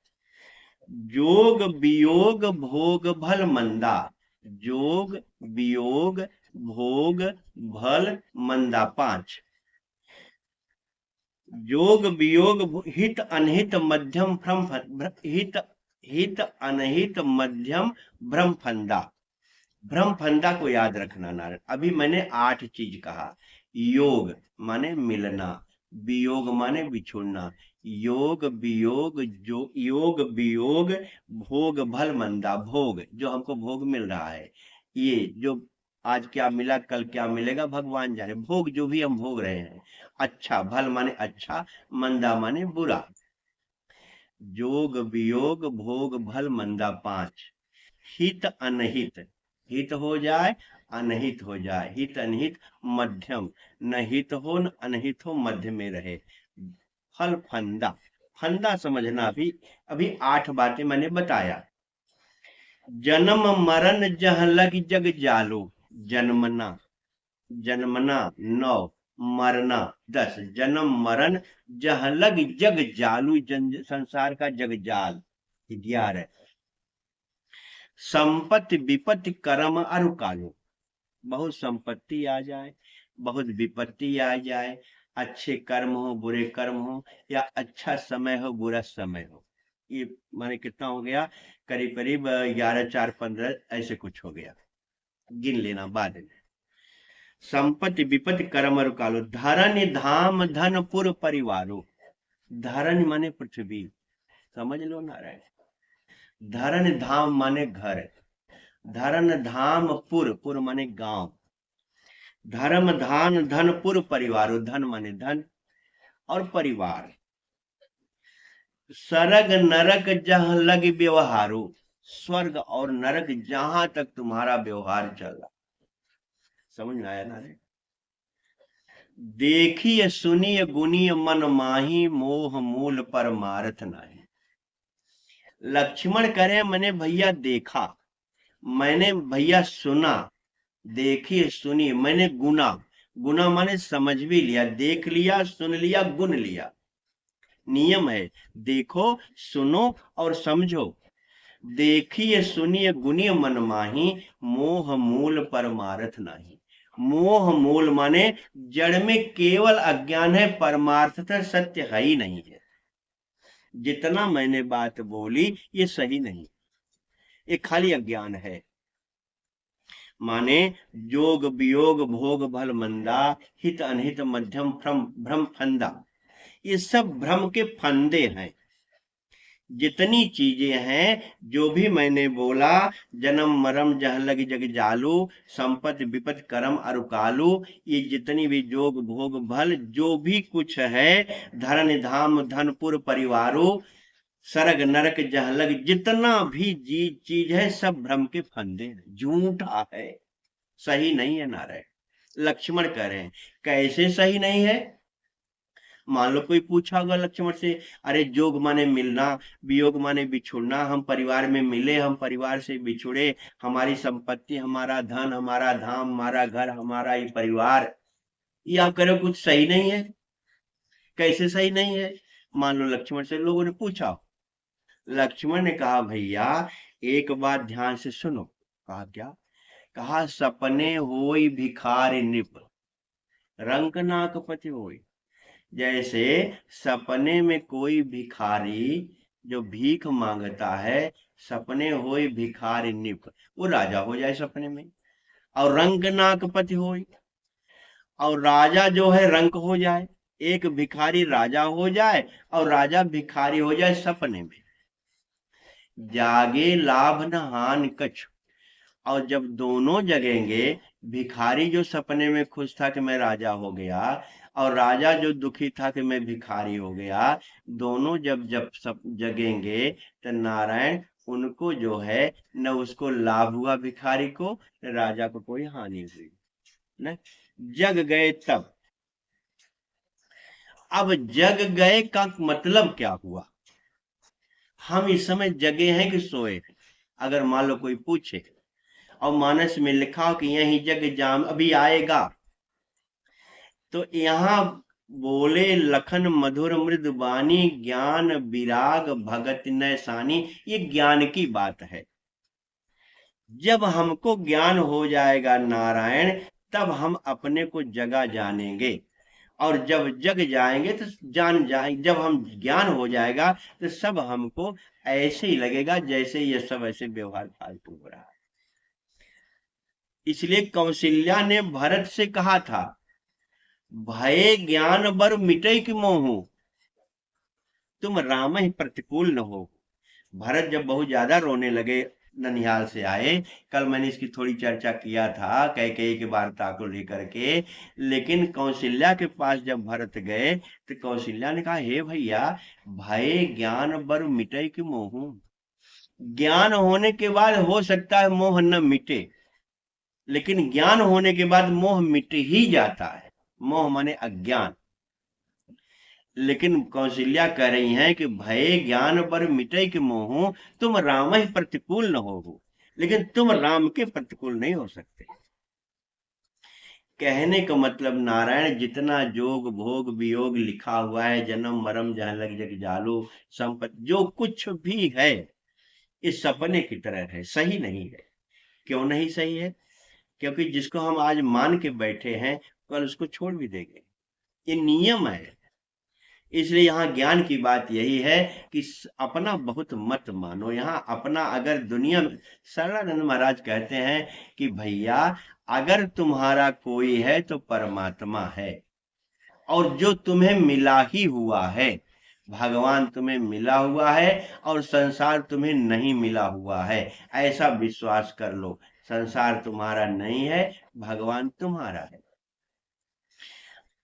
जोग वियोग भोग भल मंदा, जोग वियोग भोग भल मंदा 5। जोग वियोग हित अनहित मध्यम भ्रम, हित हित अनहित मध्यम भ्रम फंदा। भ्रम फंदा को याद रखना नारायण। अभी मैंने 8 चीज कहा। योग माने मिलना, वियोग माने बिछुड़ना, योग वियोग जो योग वियोग भोग भल मंदा, भोग जो हमको भोग मिल रहा है, ये जो आज क्या मिला कल क्या मिलेगा भगवान जाने, भोग जो भी हम भोग रहे हैं। अच्छा, भल माने अच्छा, मंदा माने बुरा। जोग वियोग भोग भल मंदा 5। हित अनहित, हित हो जाए अनहित हो जाए, हित अनहित मध्यम, न हित हो न अनहित हो, मध्य में रहे। फल फंदा, फंदा समझना भी। अभी 8 बातें मैंने बताया। जन्म मरण जह लग जग जालो, जन्मना, जन्मना 9, मरना 10। जन्म मरण जह लग जग जालू, संसार का जग जाल 11। संपत्ति विपत्ति कर्म अरु कालो, बहुत संपत्ति आ जाए, बहुत विपत्ति आ जाए, अच्छे कर्म हो बुरे कर्म हो, या अच्छा समय हो बुरा समय हो। ये माने कितना हो गया? करीब करीब 11 4 15 ऐसे कुछ हो गया, गिन लेना बाद में। संपत्ति विपत्ति कर्म और कालो, धरन धाम धन पुर परिवारो। धरन माने पृथ्वी, समझ लो नारायण। धरन धाम माने घर, धरन धाम पुर, पुर माने गांव, धर्म धान धन पुर परिवारो, धन माने धन और परिवार। सरग नरक जहां लग व्यवहारो, स्वर्ग और नरक जहां तक तुम्हारा व्यवहार चल रहा, समझ में आया ना रे। देखिए सुनिए गुनिय मन माही, मोह मूल परमार्थ नाही। लक्ष्मण करे मैंने भैया देखा, मैंने भैया सुना, देखिए सुनिए मैंने गुना, गुना माने समझ भी लिया, देख लिया, सुन लिया, गुन लिया। नियम है, देखो सुनो और समझो। देखिए सुनिए गुनिय मन माही, मोह मूल परमार्थ नाही। मोह मूल माने जड़ में केवल अज्ञान है, परमार्थतः सत्य है ही नहीं है। जितना मैंने बात बोली ये सही नहीं, ये खाली अज्ञान है। माने जोग वियोग भोग भल मंदा, हित अनहित मध्यम भ्रम भ्रम फंदा, ये सब भ्रम के फंदे हैं। जितनी चीजें हैं जो भी मैंने बोला, जन्म मरम जह लग जग जालू, संपत्ति विपत्ति कर्म अरुकालू, ये जितनी भी जोग भोग भल जो भी कुछ है, धरन धाम धनपुर परिवारो, सरग नरक जह लग, जितना भी चीज है सब भ्रम के फंदे हैं, झूठा है, सही नहीं है नारायण। लक्ष्मण कह रहे हैं कैसे सही नहीं है। मान लो कोई पूछा होगा लक्ष्मण से, अरे जोग माने मिलना, वियोग माने बिछुड़ना, हम परिवार में मिले, हम परिवार से बिछुड़े, हमारी संपत्ति, हमारा धन, हमारा धाम, हमारा घर, हमारा ही परिवार, ये आप करो कुछ सही नहीं है। कैसे सही नहीं है। मान लो लक्ष्मण से लोगों ने पूछा, लक्ष्मण ने कहा भैया एक बात ध्यान से सुनो। कहा क्या। कहा सपने होई भिखारी निप, रंकनाक पति होई। जैसे सपने में कोई भिखारी जो भीख मांगता है, सपने होई भिखारी निप, वो राजा हो जाए सपने में, और रंकनाक पति होई, और राजा जो है रंक हो जाए। एक भिखारी राजा हो जाए और राजा भिखारी हो जाए सपने में। जागे लाभ न हानि कछ, और जब दोनों जगेंगे, भिखारी जो सपने में खुश था कि मैं राजा हो गया, और राजा जो दुखी था कि मैं भिखारी हो गया, दोनों जब जब सब जगेंगे तो नारायण उनको जो है न उसको लाभ हुआ भिखारी को, न राजा को कोई हानि हुई, न जग गए तब। अब जग गए का मतलब क्या हुआ। हम इस समय जगे हैं कि सोए हैं। अगर मान लो कोई पूछे और मानस में लिखा कि यही जग जाम अभी आएगा, तो यहाँ बोले लखन मधुर मृदुबानी, ज्ञान विराग भगत न सानी, ये ज्ञान की बात है। जब हमको ज्ञान हो जाएगा नारायण, तब हम अपने को जगा जानेंगे, और जब जग जाएंगे तो जान जाएंगे। जब हम ज्ञान हो जाएगा तो सब हमको ऐसे ही लगेगा जैसे ये सब ऐसे व्यवहार फालतू हो रहा है। इसलिए कौशल्या ने भरत से कहा था, भय ज्ञान बर मिटे कि मोहू, तुम राम ही प्रतिकूल न हो। भरत जब बहुत ज्यादा रोने लगे, ननिहाल से आए, कल मैंने इसकी थोड़ी चर्चा किया था कैकेयी की वार्ता को लेकर के। लेकिन कौशल्या के पास जब भरत गए तो कौशल्या ने कहा, हे भैया भय ज्ञान बर मिटे कि मोहू, ज्ञान होने के बाद हो सकता है मोह न मिटे, लेकिन ज्ञान होने के बाद मोह मिट ही जाता है। मोह माने अज्ञान। लेकिन कौशल्या कह रही हैं कि भय ज्ञान पर मिटे कि मोह, तुम राम ही प्रतिकूल न हो, लेकिन तुम राम के प्रतिकूल नहीं हो सकते। कहने का मतलब नारायण जितना जोग भोग वियोग लिखा हुआ है, जन्म मरम जहां लग जग जालू, संपत्ति जो कुछ भी है, इस सपने की तरह है, सही नहीं है। क्यों नहीं सही है। क्योंकि जिसको हम आज मान के बैठे हैं, कल उसको छोड़ भी देंगे। ये नियम है। इसलिए यहाँ ज्ञान की बात यही है कि अपना बहुत मत मानो। यहाँ अपना अगर दुनिया में, सदानंद महाराज कहते हैं कि भैया अगर तुम्हारा कोई है तो परमात्मा है, और जो तुम्हें मिला ही हुआ है, भगवान तुम्हें मिला हुआ है और संसार तुम्हें नहीं मिला हुआ है, ऐसा विश्वास कर लो। संसार तुम्हारा नहीं है, भगवान तुम्हारा है।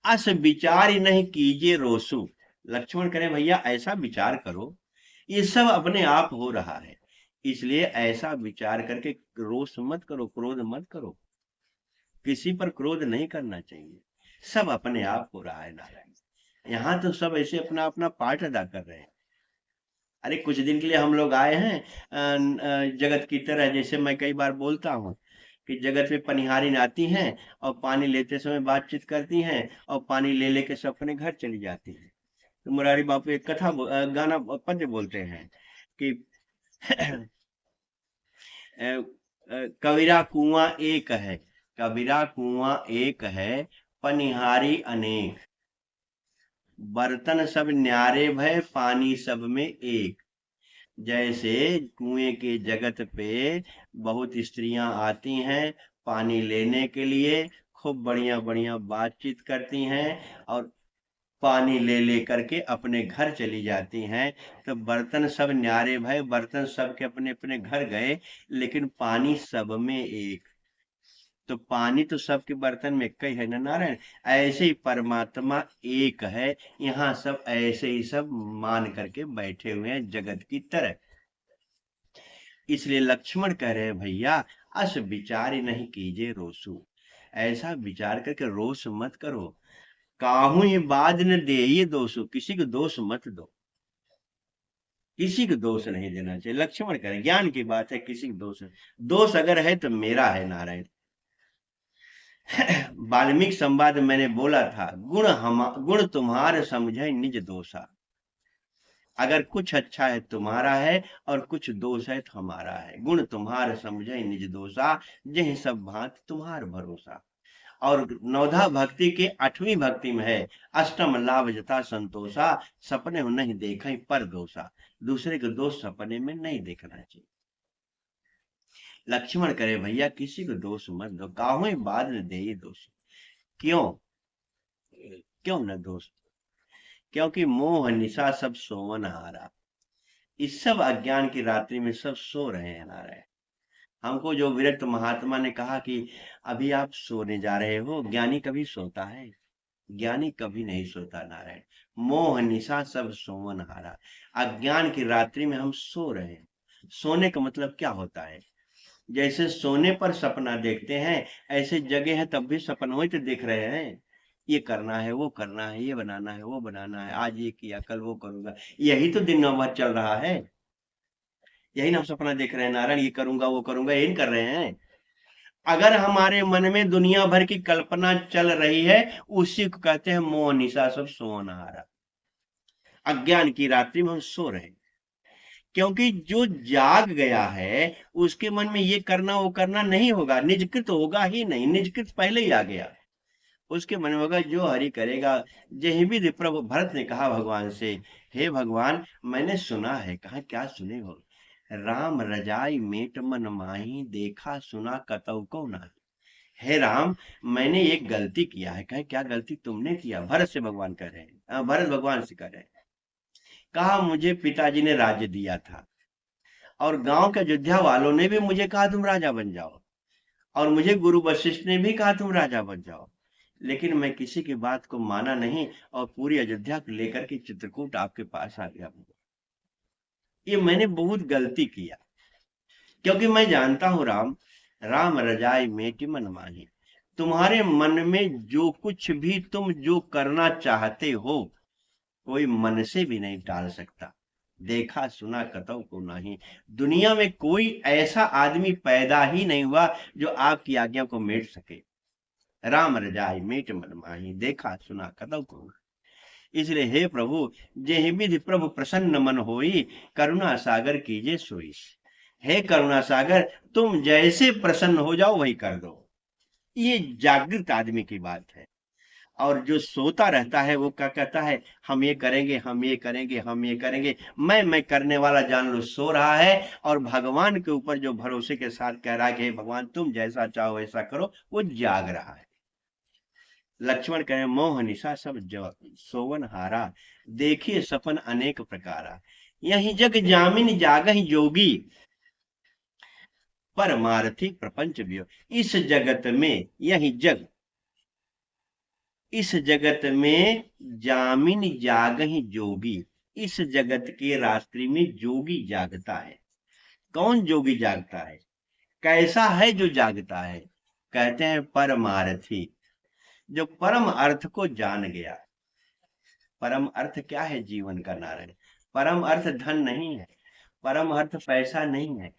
अस विचार नहीं कीजिए रोसु। लक्ष्मण कहे भैया ऐसा विचार करो, ये सब अपने आप हो रहा है, इसलिए ऐसा विचार करके रोष मत करो, क्रोध मत करो। किसी पर क्रोध नहीं करना चाहिए, सब अपने आप हो रहा है नारायण। यहाँ तो सब ऐसे अपना अपना पार्ट अदा कर रहे हैं। अरे कुछ दिन के लिए हम लोग आए हैं जगत की तरह, जैसे मैं कई बार बोलता हूँ कि जगत में पनिहारिन आती हैं और पानी लेते समय बातचीत करती हैं और पानी ले लेके सब अपने घर चली जाती हैं। तो मुरारी बापू एक गाना पद्य बोलते हैं कि कबीरा कुआं एक है, कबीरा कुआं एक है, पनिहारी अनेक, बर्तन सब न्यारे भय, पानी सब में एक। जैसे कुएं के जगत पे बहुत स्त्रियां आती हैं पानी लेने के लिए, खूब बढ़िया बढ़िया बातचीत करती हैं और पानी ले ले करके अपने घर चली जाती हैं। तो बर्तन सब न्यारे भय, बर्तन सब के अपने अपने घर गए, लेकिन पानी सब में एक। तो पानी तो सबके बर्तन में एक ही है ना नारायण। ऐसे ही परमात्मा एक है, यहाँ सब ऐसे ही सब मान करके बैठे हुए हैं जगत की तरह। इसलिए लक्ष्मण कह रहे हैं भैया अस विचार नहीं कीजिए रोसु, ऐसा विचार करके रोष मत करो। काहू ये बाद न दे ये दोषो, किसी को दोष मत दो, किसी को दोष नहीं देना चाहिए। लक्ष्मण कह रहे ज्ञान की बात है, किसी को दोष, दोष अगर है तो मेरा है नारायण। वाल्मीकि संवाद मैंने बोला था, गुण तुम्हारे समझे निज दोषा। अगर कुछ अच्छा है तुम्हारा है और कुछ दोष है तो हमारा है। गुण तुम्हारे समझे निज दोषा, जह सब भांत तुम्हार भरोसा। और नवधा भक्ति के 8वीं भक्ति में है, अष्टम लाभ जता संतोषा, सपने हो नहीं देखा पर दोषा। दूसरे के दोष सपने में नहीं देखना चाहिए। लक्ष्मण करे भैया किसी को दोष मत दो, काहू बाद न दे दोष। क्यों क्यों न दोष? क्योंकि मोह निशा सब सोवन हारा। इस सब अज्ञान की रात्रि में सब सो रहे हैं नारायण। हमको जो विरक्त महात्मा ने कहा कि अभी आप सोने जा रहे हो, ज्ञानी कभी सोता है? ज्ञानी कभी नहीं सोता नारायण। मोह निशा सब सोवन हारा। अज्ञान की रात्रि में हम सो रहे हैं। सोने का मतलब क्या होता है? जैसे सोने पर सपना देखते हैं, ऐसे जगह है तब भी सपनों ही तो देख रहे हैं। ये करना है, वो करना है, ये बनाना है, वो बनाना है, आज ये किया कल वो करूंगा, यही तो दिन भर चल रहा है। यही ना हम सपना देख रहे हैं नारायण, ये करूंगा वो करूंगा, यही कर रहे हैं। अगर हमारे मन में दुनिया भर की कल्पना चल रही है, उसी को कहते हैं मोह निशा सब सोनहारा। अज्ञान की रात्रि में हम सो रहे हैं, क्योंकि जो जाग गया है उसके मन में ये करना वो करना नहीं होगा, निजकृत होगा ही नहीं, निजकृत पहले ही आ गया। उसके मन में होगा जो हरि करेगा। जय भी प्रभु भरत ने कहा भगवान से, हे भगवान मैंने सुना है। कहा क्या सुने हो? राम रजाई मेट मन माही, देखा सुना कतौ को नाही। हे राम मैंने एक गलती किया है। कहे क्या गलती तुमने किया? भरत से भगवान कह रहे हैं, भरत भगवान से कह रहे हैं। कहा मुझे पिताजी ने राज्य दिया था और गांव के अयोध्या वालों ने भी मुझे कहा तुम राजा बन जाओ, और मुझे गुरु वशिष्ठ ने भी कहा तुम राजा बन जाओ, लेकिन मैं किसी की बात को माना नहीं और पूरी अयोध्या को लेकर के चित्रकूट आपके पास आ गया। ये मैंने बहुत गलती किया, क्योंकि मैं जानता हूं राम रजाई मेटी मन माही। तुम्हारे मन में जो कुछ भी तुम जो करना चाहते हो, कोई मन से भी नहीं टाल सकता। देखा सुना कतौ को नहीं। दुनिया में कोई ऐसा आदमी पैदा ही नहीं हुआ जो आपकी आज्ञा को मेट सके। राम रजाई मेट मन माही, देखा सुना कतौ को। इसलिए हे प्रभु, जे विधि प्रभु प्रसन्न मन होई, करुणा सागर कीजिए सोई। हे करुणा सागर, तुम जैसे प्रसन्न हो जाओ वही कर दो। ये जागृत आदमी की बात है। और जो सोता रहता है वो क्या कहता है, हम ये करेंगे, हम ये करेंगे, हम ये करेंगे। मैं करने वाला जान लो सो रहा है, और भगवान के ऊपर जो भरोसे के साथ कह रहा है कि हे भगवान तुम जैसा चाहो वैसा करो, वो जाग रहा है। लक्ष्मण कहे मोह निशा सब सोवन हारा, देखिए सपन अनेक प्रकारा, यही जग जामिन जागहि जोगी, परमार्थी प्रपंच वियोग। इस जगत में, यही जग, इस जगत में जामिन जागहि जोगी, इस जगत के रात्रि में जोगी जागता है। कौन जोगी जागता है, कैसा है जो जागता है, कहते हैं परमार्थी, जो परम अर्थ को जान गया। परम अर्थ क्या है जीवन का नारायण, परम अर्थ धन नहीं है, परम अर्थ पैसा नहीं है,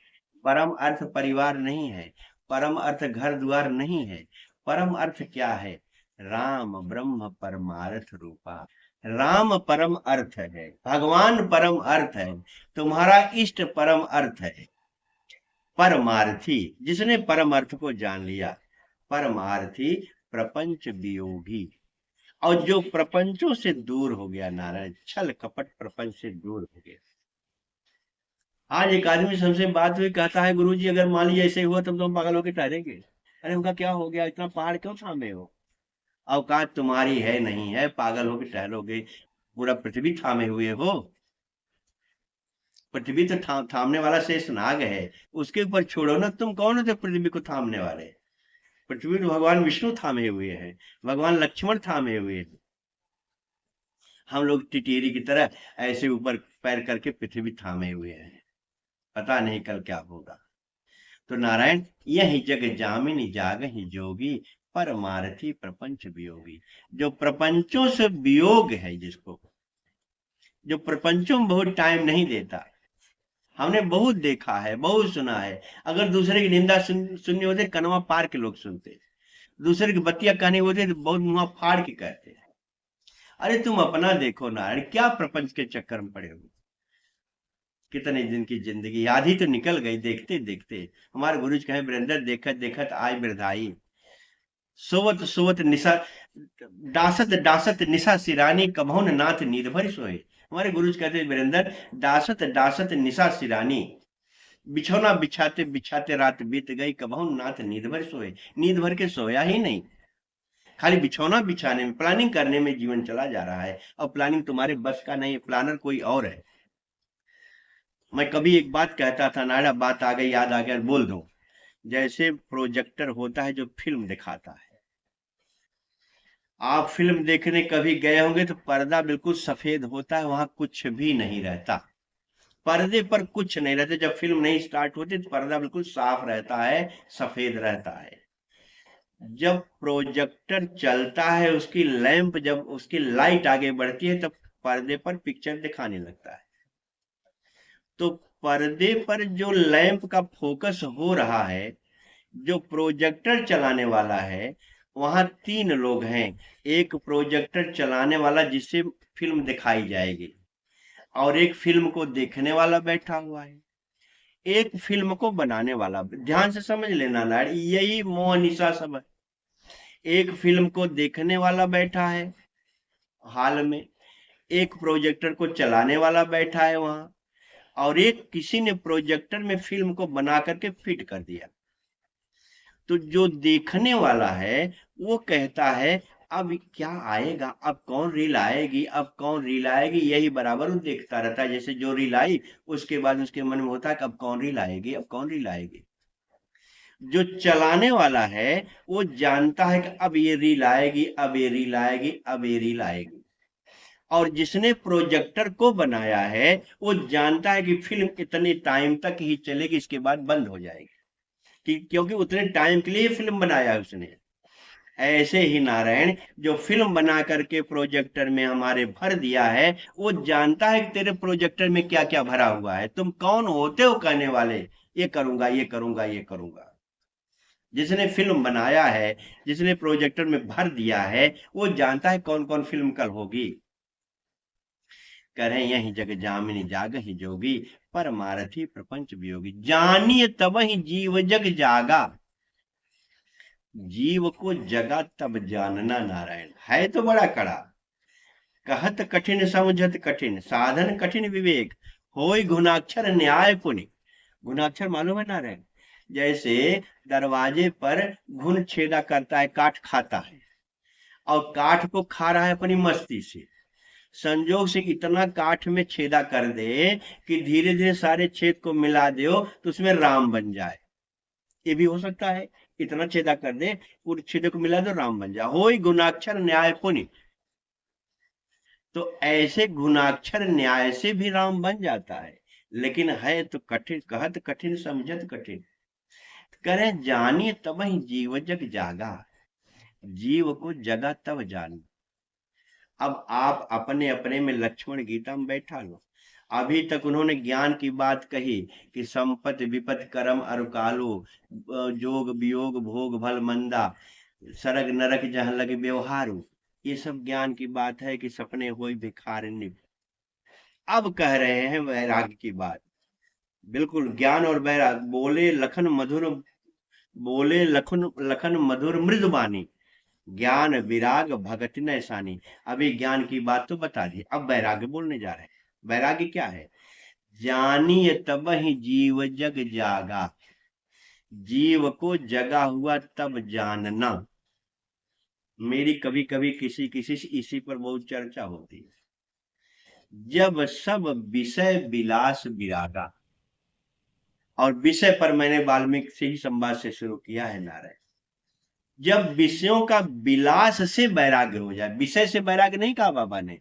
परम अर्थ परिवार नहीं है, परम अर्थ घर द्वार नहीं है। परम अर्थ क्या है, राम ब्रह्म परमार्थ रूपा। राम परम अर्थ है, भगवान परम अर्थ है, तुम्हारा इष्ट परम अर्थ है। परमार्थी, जिसने परम अर्थ को जान लिया, परमार्थी प्रपंच वियोगी, और जो प्रपंचों से दूर हो गया नारायण, छल कपट प्रपंच से दूर हो गया। आज एक आदमी से हमसे बात हुई, कहता है गुरुजी अगर मान लीजिए ऐसे हुआ तब तो हम पागल होकर ठहरेंगे। अरे उनका क्या हो गया, इतना पहाड़ क्यों थामे हो, औकात तुम्हारी है नहीं है, पागल होकर ठहरोगे, पूरा पृथ्वी थामे हुए हो। पृथ्वी तो थामने वाला शेष नाग है, उसके ऊपर छोड़ो ना, तुम कौन होते पृथ्वी को थामने वाले। पृथ्वी तो भगवान विष्णु थामे हुए हैं, भगवान लक्ष्मण थामे हुए हैं। हम लोग टिटेरी की तरह ऐसे ऊपर पैर करके पृथ्वी थामे हुए हैं, पता नहीं कल क्या होगा। तो नारायण, यही जग जामिन जागहि जोगी, परमार्थी प्रपंच वियोगी। जो प्रपंचों से वियोग है, जिसको, जो प्रपंचों में बहुत टाइम नहीं देता, हमने बहुत देखा है, बहुत सुना है। अगर दूसरे की निंदा सुननी होती, कनवा पार के लोग सुनते, दूसरे की बत्तियां कहनी होती तो बहुत मुंह फाड़ के कहते। अरे तुम अपना देखो नारायण, क्या प्रपंच के चक्कर में पड़े हो। कितने दिन की जिंदगी, आधी तो निकल गई देखते देखते। हमारे गुरु जी कहे वीरेंद्र, देखत देखत आय बिरधाई, सोवत सोवत निशा, डासत डासत निशा सिरानी, कभौन नाथ नींद भर सोए। हमारे गुरु जी कहते वीरेंद्र, डासत डासत निशा सिरानी, बिछौना बिछाते बिछाते रात बीत गई, कभौन नाथ नींद भर सोए। नींद भर के सोया ही नहीं, खाली बिछौना बिछाने में, प्लानिंग करने में जीवन चला जा रहा है, और प्लानिंग तुम्हारे बस का नहीं, प्लानर कोई और है। मैं कभी एक बात कहता था नाड़ा, बात आ गई, याद आ गया, बोल दो। जैसे प्रोजेक्टर होता है जो फिल्म दिखाता है, आप फिल्म देखने कभी गए होंगे तो पर्दा बिल्कुल सफेद होता है, वहां कुछ भी नहीं रहता, पर्दे पर कुछ नहीं रहता। जब फिल्म नहीं स्टार्ट होती तो पर्दा बिल्कुल साफ रहता है, सफेद रहता है। जब प्रोजेक्टर चलता है, उसकी लैंप जब उसकी लाइट आगे बढ़ती है, तब पर्दे पर पिक्चर दिखाने लगता है। तो पर्दे पर जो लैंप का फोकस हो रहा है, जो प्रोजेक्टर चलाने वाला है, वहां तीन लोग हैं। एक प्रोजेक्टर चलाने वाला जिससे फिल्म दिखाई जाएगी, और एक फिल्म को देखने वाला बैठा हुआ है, एक फिल्म को बनाने वाला। ध्यान से समझ लेना नार, यही मोह निशा सब है। एक फिल्म को देखने वाला बैठा है हाल में, एक प्रोजेक्टर को चलाने वाला बैठा है वहां, और एक किसी ने प्रोजेक्टर में फिल्म को बना करके फिट कर दिया। तो जो देखने वाला है वो कहता है अब क्या आएगा, अब कौन रील आएगी, अब कौन रील आएगी, यही बराबर वो देखता रहता है। जैसे जो रील आई उसके बाद उसके मन में होता है कि अब कौन रील आएगी, अब कौन रील आएगी। जो चलाने वाला है वो जानता है कि अब ये रील आएगी, अब ये रील आएगी, अब ये रील आएगी। और जिसने प्रोजेक्टर को बनाया है वो जानता है कि फिल्म इतने टाइम तक ही चलेगी, इसके बाद बंद हो जाएगी, क्योंकि उतने टाइम के लिए फिल्म बनाया है उसने। ऐसे ही नारायण, जो फिल्म बना करके प्रोजेक्टर में हमारे भर दिया है, वो जानता है कि तेरे प्रोजेक्टर में क्या क्या भरा हुआ है, तुम कौन होते हो कहने वाले, ये करूंगा, ये करूंगा, ये करूंगा। जिसने फिल्म बनाया है, जिसने प्रोजेक्टर में भर दिया है, वो जानता है कौन कौन फिल्म कल होगी। कह रहे यही जग जामिनी जाग ही जोगी, परमारथी प्रपंच वियोगी, जानिए तब ही जीव जग जागा। जीव को जगा तब जानना नारायण। है तो बड़ा कड़ा, कहत कठिन समझत कठिन, साधन कठिन विवेक, होय गुणाक्षर न्याय पुनि। गुणाक्षर मालूम है नारायण? जैसे दरवाजे पर घुन छेदा करता है, काट खाता है, और काठ को खा रहा है अपनी मस्ती से। संजोग से इतना काठ में छेदा कर दे कि धीरे धीरे सारे छेद को मिला दो तो उसमें राम बन जाए। ये भी हो सकता है, इतना छेदा कर दे, पूरे छेदे को मिला दो, राम बन जाए। हो गुणाक्षर न्याय पुनि। तो ऐसे गुणाक्षर न्याय से भी राम बन जाता है, लेकिन है तो कठिन, कहत कठिन समझत कठिन। करे जानिए तब ही जीव जग जागा, जीव को जगा तब जान। अब आप अपने अपने में लक्ष्मण गीता में बैठा लो। अभी तक उन्होंने ज्ञान की बात कही कि संपत विपत करम अरु कालो, जोग वियोग भोग भल मंदा, सरग नरक जहाँ लगे व्यवहारू। ये सब ज्ञान की बात है कि सपने होई भिखार निभ। अब कह रहे हैं वैराग्य की बात। बिल्कुल ज्ञान और वैराग। बोले लखन मधुर, बोले लखन लखन मधुर मृदु बानी, ज्ञान विराग भगत न सानी। अभी ज्ञान की बात तो बता दी, अब वैराग्य बोलने जा रहे हैं। वैराग्य क्या है? जानिए तब ही जीव जग जागा, जीव को जगा हुआ तब जानना। मेरी कभी कभी किसी किसी से इसी पर बहुत चर्चा होती है। जब सब विषय विलास विरागा, और विषय पर मैंने वाल्मीकि से ही संवाद से शुरू किया है नारायण। जब विषयों का विलास से वैराग्य हो जाए, विषय से वैराग्य नहीं कहा बाबा ने।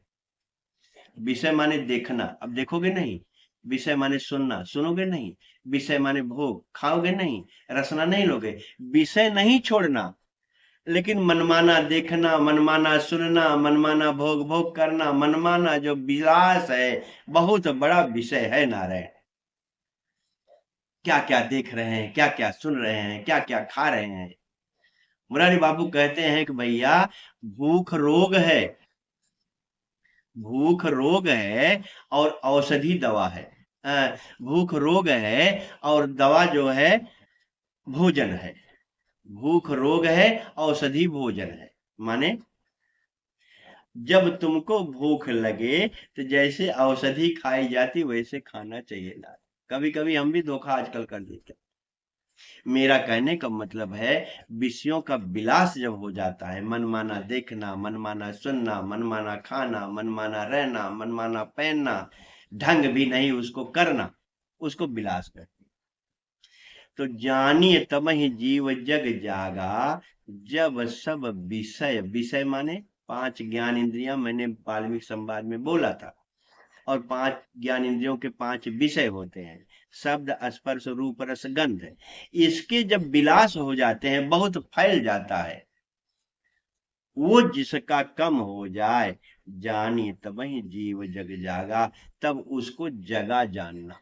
विषय माने देखना, अब देखोगे नहीं। विषय माने सुनना, सुनोगे नहीं। विषय माने भोग, खाओगे नहीं, रसना नहीं लोगे। विषय नहीं छोड़ना, लेकिन मनमाना देखना, मनमाना सुनना, मनमाना भोग भोग करना, मनमाना जो विलास है, बहुत बड़ा विषय है नारायण। क्या क्या देख रहे हैं, क्या क्या सुन रहे हैं, क्या क्या खा रहे हैं। मुरारी बाबू कहते हैं कि भैया, भूख रोग है, भूख रोग है और औषधि दवा है। भूख रोग है और दवा जो है भोजन है। भूख रोग है, औषधि भोजन है। माने जब तुमको भूख लगे तो जैसे औषधि खाई जाती वैसे खाना चाहिए ना। कभी कभी हम भी धोखा आजकल कर देते हैं। मेरा कहने का मतलब है, विषयों का विलास जब हो जाता है, मनमाना देखना, मनमाना सुनना, मनमाना खाना, मनमाना रहना, मनमाना पहनना, ढंग भी नहीं उसको करना, उसको विलास कहते हैं। तो जानिए तब ही जीव जग जागा, जब सब विषय, विषय माने पांच ज्ञान इंद्रियां, मैंने वाल्मीकि संवाद में बोला था। और पांच ज्ञान इंद्रियों के पांच विषय होते हैं, शब्द स्पर्श रूप रस गंध। इसके जब विलास हो जाते हैं, बहुत फैल जाता है, वो जिसका कम हो जाए, जानिए तब ही जीव जग जागा, तब उसको जगा जानना।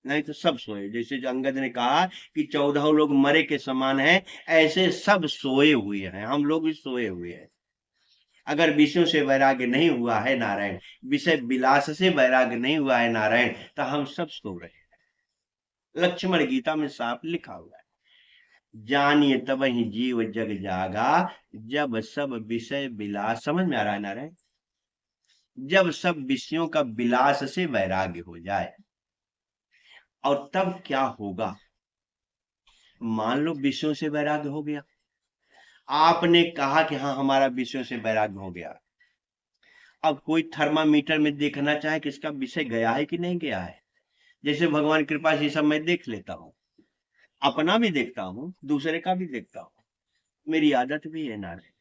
नहीं तो सब सोए। जैसे जो अंगद ने कहा कि 14 लोग मरे के समान है, ऐसे सब सोए हुए हैं, हम लोग भी सोए हुए हैं। अगर विषयों से वैराग्य नहीं हुआ है नारायण, विषय विलास से वैराग्य नहीं हुआ है नारायण, तो हम सब सो रहे हैं। लक्ष्मण गीता में साफ लिखा हुआ है, जानिए तब ही जीव जग जागा, जब सब विषय विलास। समझ में आ रहा है नारायण? जब सब विषयों का विलास से वैराग्य हो जाए। और तब क्या होगा? मान लो विषयों से वैराग्य हो गया, आपने कहा कि हाँ हमारा विषयों से वैराग्य हो गया। अब कोई थर्मामीटर में देखना चाहे कि इसका विषय गया है कि नहीं गया है। जैसे भगवान कृपा से सब मैं देख लेता हूँ, अपना भी देखता हूँ, दूसरे का भी देखता हूँ। मेरी आदत भी है नारे।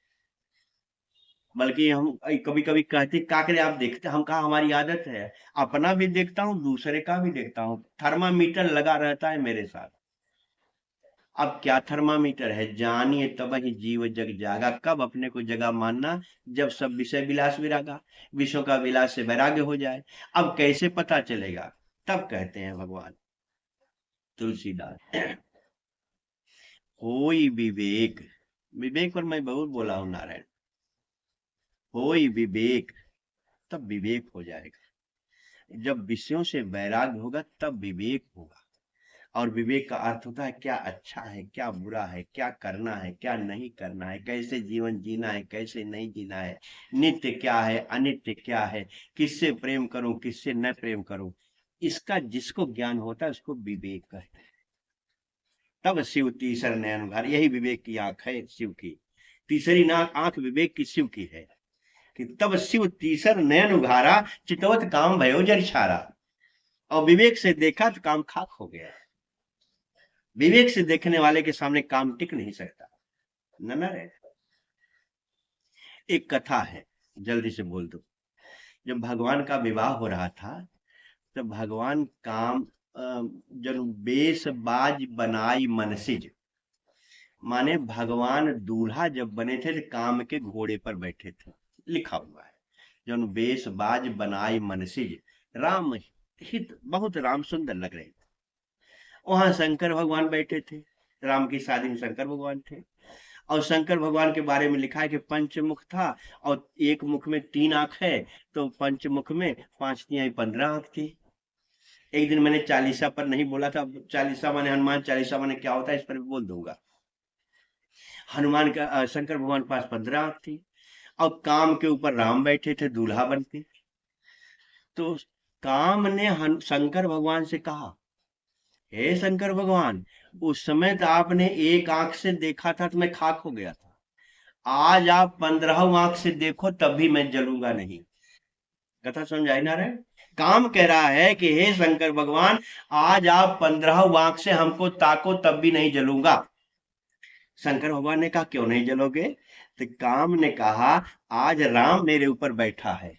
बल्कि हम कभी कभी कहते का करे आप देखते, हम कहा हमारी आदत है। अपना भी देखता हूँ, दूसरे का भी देखता हूँ, थर्मामीटर लगा रहता है मेरे साथ। अब क्या थर्मामीटर है? जानिए तब ही जीव जग जागा। कब अपने को जगह मानना? जब सब विषय विलास विरागा, विषयों का विलास से वैराग्य हो जाए। अब कैसे पता चलेगा? तब कहते हैं भगवान तुलसीदास, होई विवेक। विवेक पर मैं बहुत बोला हूं नारायण। होई विवेक, तब विवेक हो जाएगा। जब विषयों से वैराग्य होगा तब विवेक होगा। और विवेक का अर्थ होता है क्या अच्छा है, क्या बुरा है, क्या करना है, क्या नहीं करना है, कैसे जीवन जीना है, कैसे नहीं जीना है, नित्य क्या है, अनित्य क्या है, किससे प्रेम करूं, किससे न प्रेम करूं। इसका जिसको ज्ञान होता है उसको विवेक कहते हैं। तब शिव तीसर नयन उघार, यही विवेक की आंख है शिव की। तीसरी नाक आंख विवेक की शिव की है कि तब शिव तीसर नयन उघारा, चितवत काम भयो जर छारा। और विवेक से देखा तो काम खाक हो गया। विवेक से देखने वाले के सामने काम टिक नहीं सकता। न रे। एक कथा है, जल्दी से बोल दो। जब भगवान का विवाह हो रहा था तो भगवान काम जन बेस बाज बनाई मनसिज, माने भगवान दूल्हा जब बने थे तो काम के घोड़े पर बैठे थे, लिखा हुआ है। जन बेस बाज बनाई मनसिज, राम हित बहुत राम सुंदर लग रहे थे। वहां शंकर भगवान बैठे थे, राम की शादी में शंकर भगवान थे। और शंकर भगवान के बारे में लिखा है कि पंचमुख था, और एक मुख में 3 आंख है, तो पंचमुख में 5 तिहाई 15 आंख थी। एक दिन मैंने चालीसा पर नहीं बोला था, चालीसा माने हनुमान चालीसा माने क्या होता है इस पर भी बोल दूंगा। हनुमान का शंकर भगवान के पास 15 आंख थी, और काम के ऊपर राम बैठे थे दूल्हा बन के। तो काम ने शंकर भगवान से कहा, हे शंकर भगवान, उस समय तो आपने एक आंख से देखा था तो मैं खाक हो गया था, आज आप 15 आंख से देखो तब भी मैं जलूंगा नहीं। कथा समझ आई ना रे। काम कह रहा है कि हे शंकर भगवान, आज आप 15 आंख से हमको ताको तब भी नहीं जलूंगा। शंकर भगवान ने कहा क्यों नहीं जलोगे? तो काम ने कहा, आज राम मेरे ऊपर बैठा है,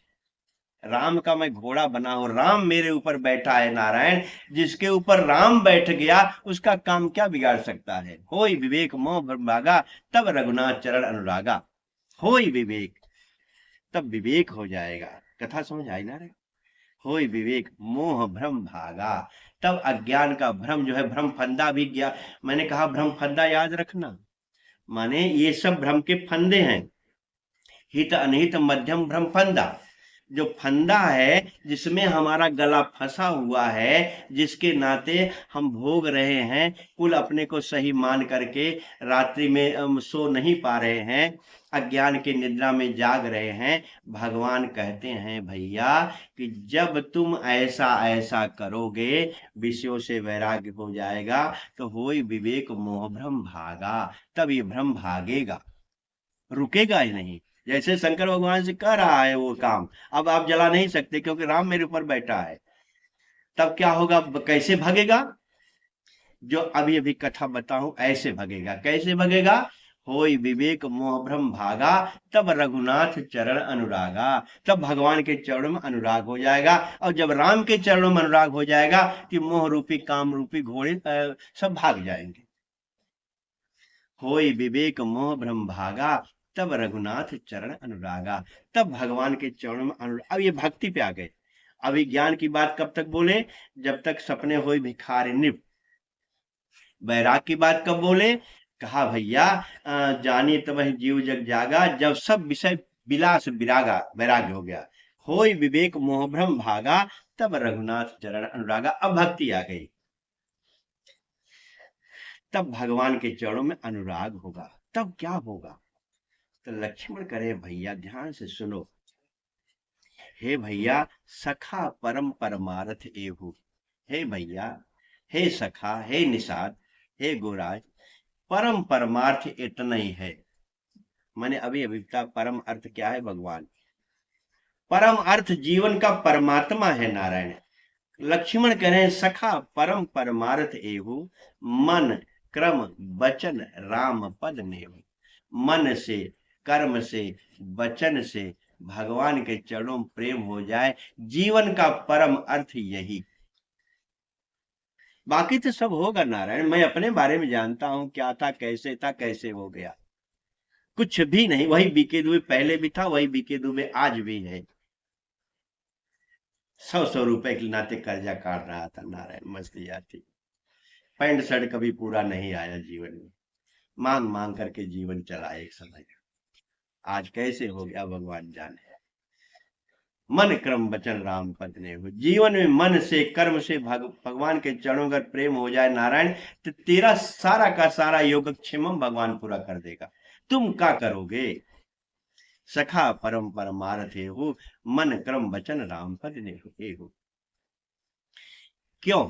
राम का मैं घोड़ा बना हूं, राम मेरे ऊपर बैठा है नारायण, जिसके ऊपर राम बैठ गया उसका काम क्या बिगाड़ सकता है। होई विवेक मोह भ्रम भागा, तब रघुनाथ चरण अनुरागा। होई विवेक, तब विवेक हो जाएगा। कथा समझ आई ना रे। होई विवेक मोह भ्रम भागा, तब अज्ञान का भ्रम जो है, भ्रम फंदा भी गया। मैंने कहा भ्रम फंदा याद रखना, माने ये सब भ्रम के फंदे हैं। हित अनहित मध्यम भ्रम फंदा, जो फंदा है जिसमें हमारा गला फंसा हुआ है, जिसके नाते हम भोग रहे हैं, कुल अपने को सही मान करके रात्रि में सो नहीं पा रहे हैं, अज्ञान की निद्रा में जाग रहे हैं। भगवान कहते हैं भैया कि जब तुम ऐसा ऐसा करोगे, विषयों से वैराग्य हो जाएगा, तो होई विवेक मोह भ्रम भागा, तब ये भ्रम भागेगा, रुकेगा ही नहीं। जैसे शंकर भगवान से कह रहा है वो काम, अब आप जला नहीं सकते क्योंकि राम मेरे ऊपर बैठा है। तब क्या होगा, कैसे भगेगा? जो अभी अभी कथा बताऊं ऐसे भगेगा। कैसे भगेगा? होई विवेक मोह भ्रम भागा, तब रघुनाथ चरण अनुरागा, तब भगवान के चरणों में अनुराग हो जाएगा। और जब राम के चरणों में अनुराग हो जाएगा कि मोह रूपी काम रूपी घोड़े सब भाग जाएंगे। होई विवेक मोह भ्रम भागा, तब रघुनाथ चरण अनुरागा, तब भगवान के चरणों में अनुराग। अब ये भक्ति पे आ गए। अभी ज्ञान की बात कब तक बोले? जब तक सपने होई भिखारी निप। बैराग की बात कब बोले? कहा भैया जानी तब जीव जग जागा, जब सब विषय विलास विरागा वैराग्य हो गया। होई विवेक मोह भ्रम भागा, तब रघुनाथ चरण अनुरागा। अब भक्ति आ गई, तब भगवान के चरणों में अनुराग होगा। तब क्या होगा? तो लक्ष्मण करे भैया ध्यान से सुनो। हे भैया, सखा परम परमारथ एहु। हे भैया, हे सखा, हे निषाद, हे गोराज, परम परमार्थ इतना ही है। मैंने अभी अभी बताया परम अर्थ क्या है, भगवान। परम अर्थ जीवन का परमात्मा है नारायण। लक्ष्मण कह रहे हैं सखा परम परमार्थ एहु, मन क्रम वचन राम पद नेहु। मन से, कर्म से, वचन से भगवान के चरणों में प्रेम हो जाए, जीवन का परम अर्थ यही। बाकी तो सब होगा नारायण, मैं अपने बारे में जानता हूं क्या था, कैसे हो गया। कुछ भी नहीं, वही बीके दुबे पहले भी था, वही बीके दुबे आज भी है। 100 रुपए के नाते कर्जा काट रहा था नारायण, मस्ती आती। पैंट शर्ट कभी पूरा नहीं आया जीवन में, मांग मांग करके जीवन चला एक समय। आज कैसे हो गया भगवान जाने। मन क्रम वचन राम पद ने हो। जीवन में मन से कर्म से भगवान के चरणों का प्रेम हो जाए नारायण, तो तेरा सारा का सारा योगक्षेम भगवान पूरा कर देगा। तुम क्या करोगे? सखा परम परमारथ हो, मन क्रम वचन राम पद ने हो। क्यों?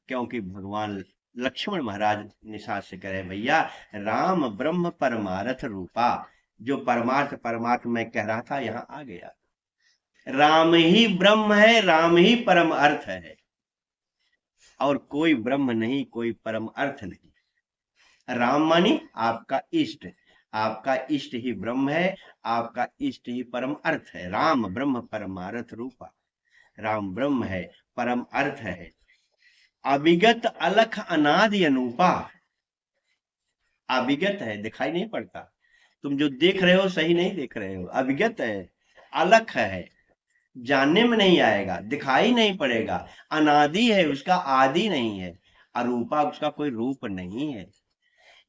क्योंकि भगवान लक्ष्मण महाराज निषाद से कह रहे भैया, राम ब्रह्म परमार्थ रूपा, जो परमार्थ परमात्मा मैं कह रहा था यहाँ आ गया। राम ही ब्रह्म है, राम ही परम अर्थ है, और कोई ब्रह्म नहीं, कोई परम अर्थ नहीं। राम मानी आपका इष्ट, आपका इष्ट ही ब्रह्म है, आपका इष्ट ही परम अर्थ है। राम ब्रह्म परमार्थ रूपा, राम ब्रह्म है, परम अर्थ है। अविगत अलख अनादि अनूपा, अविगत है, दिखाई नहीं पड़ता। तुम जो देख रहे हो सही नहीं देख रहे हो, अविगत है, अलख है, जानने में नहीं आएगा, दिखाई नहीं पड़ेगा। अनादि है, उसका आदि नहीं है। अरूपा, उसका कोई रूप नहीं है।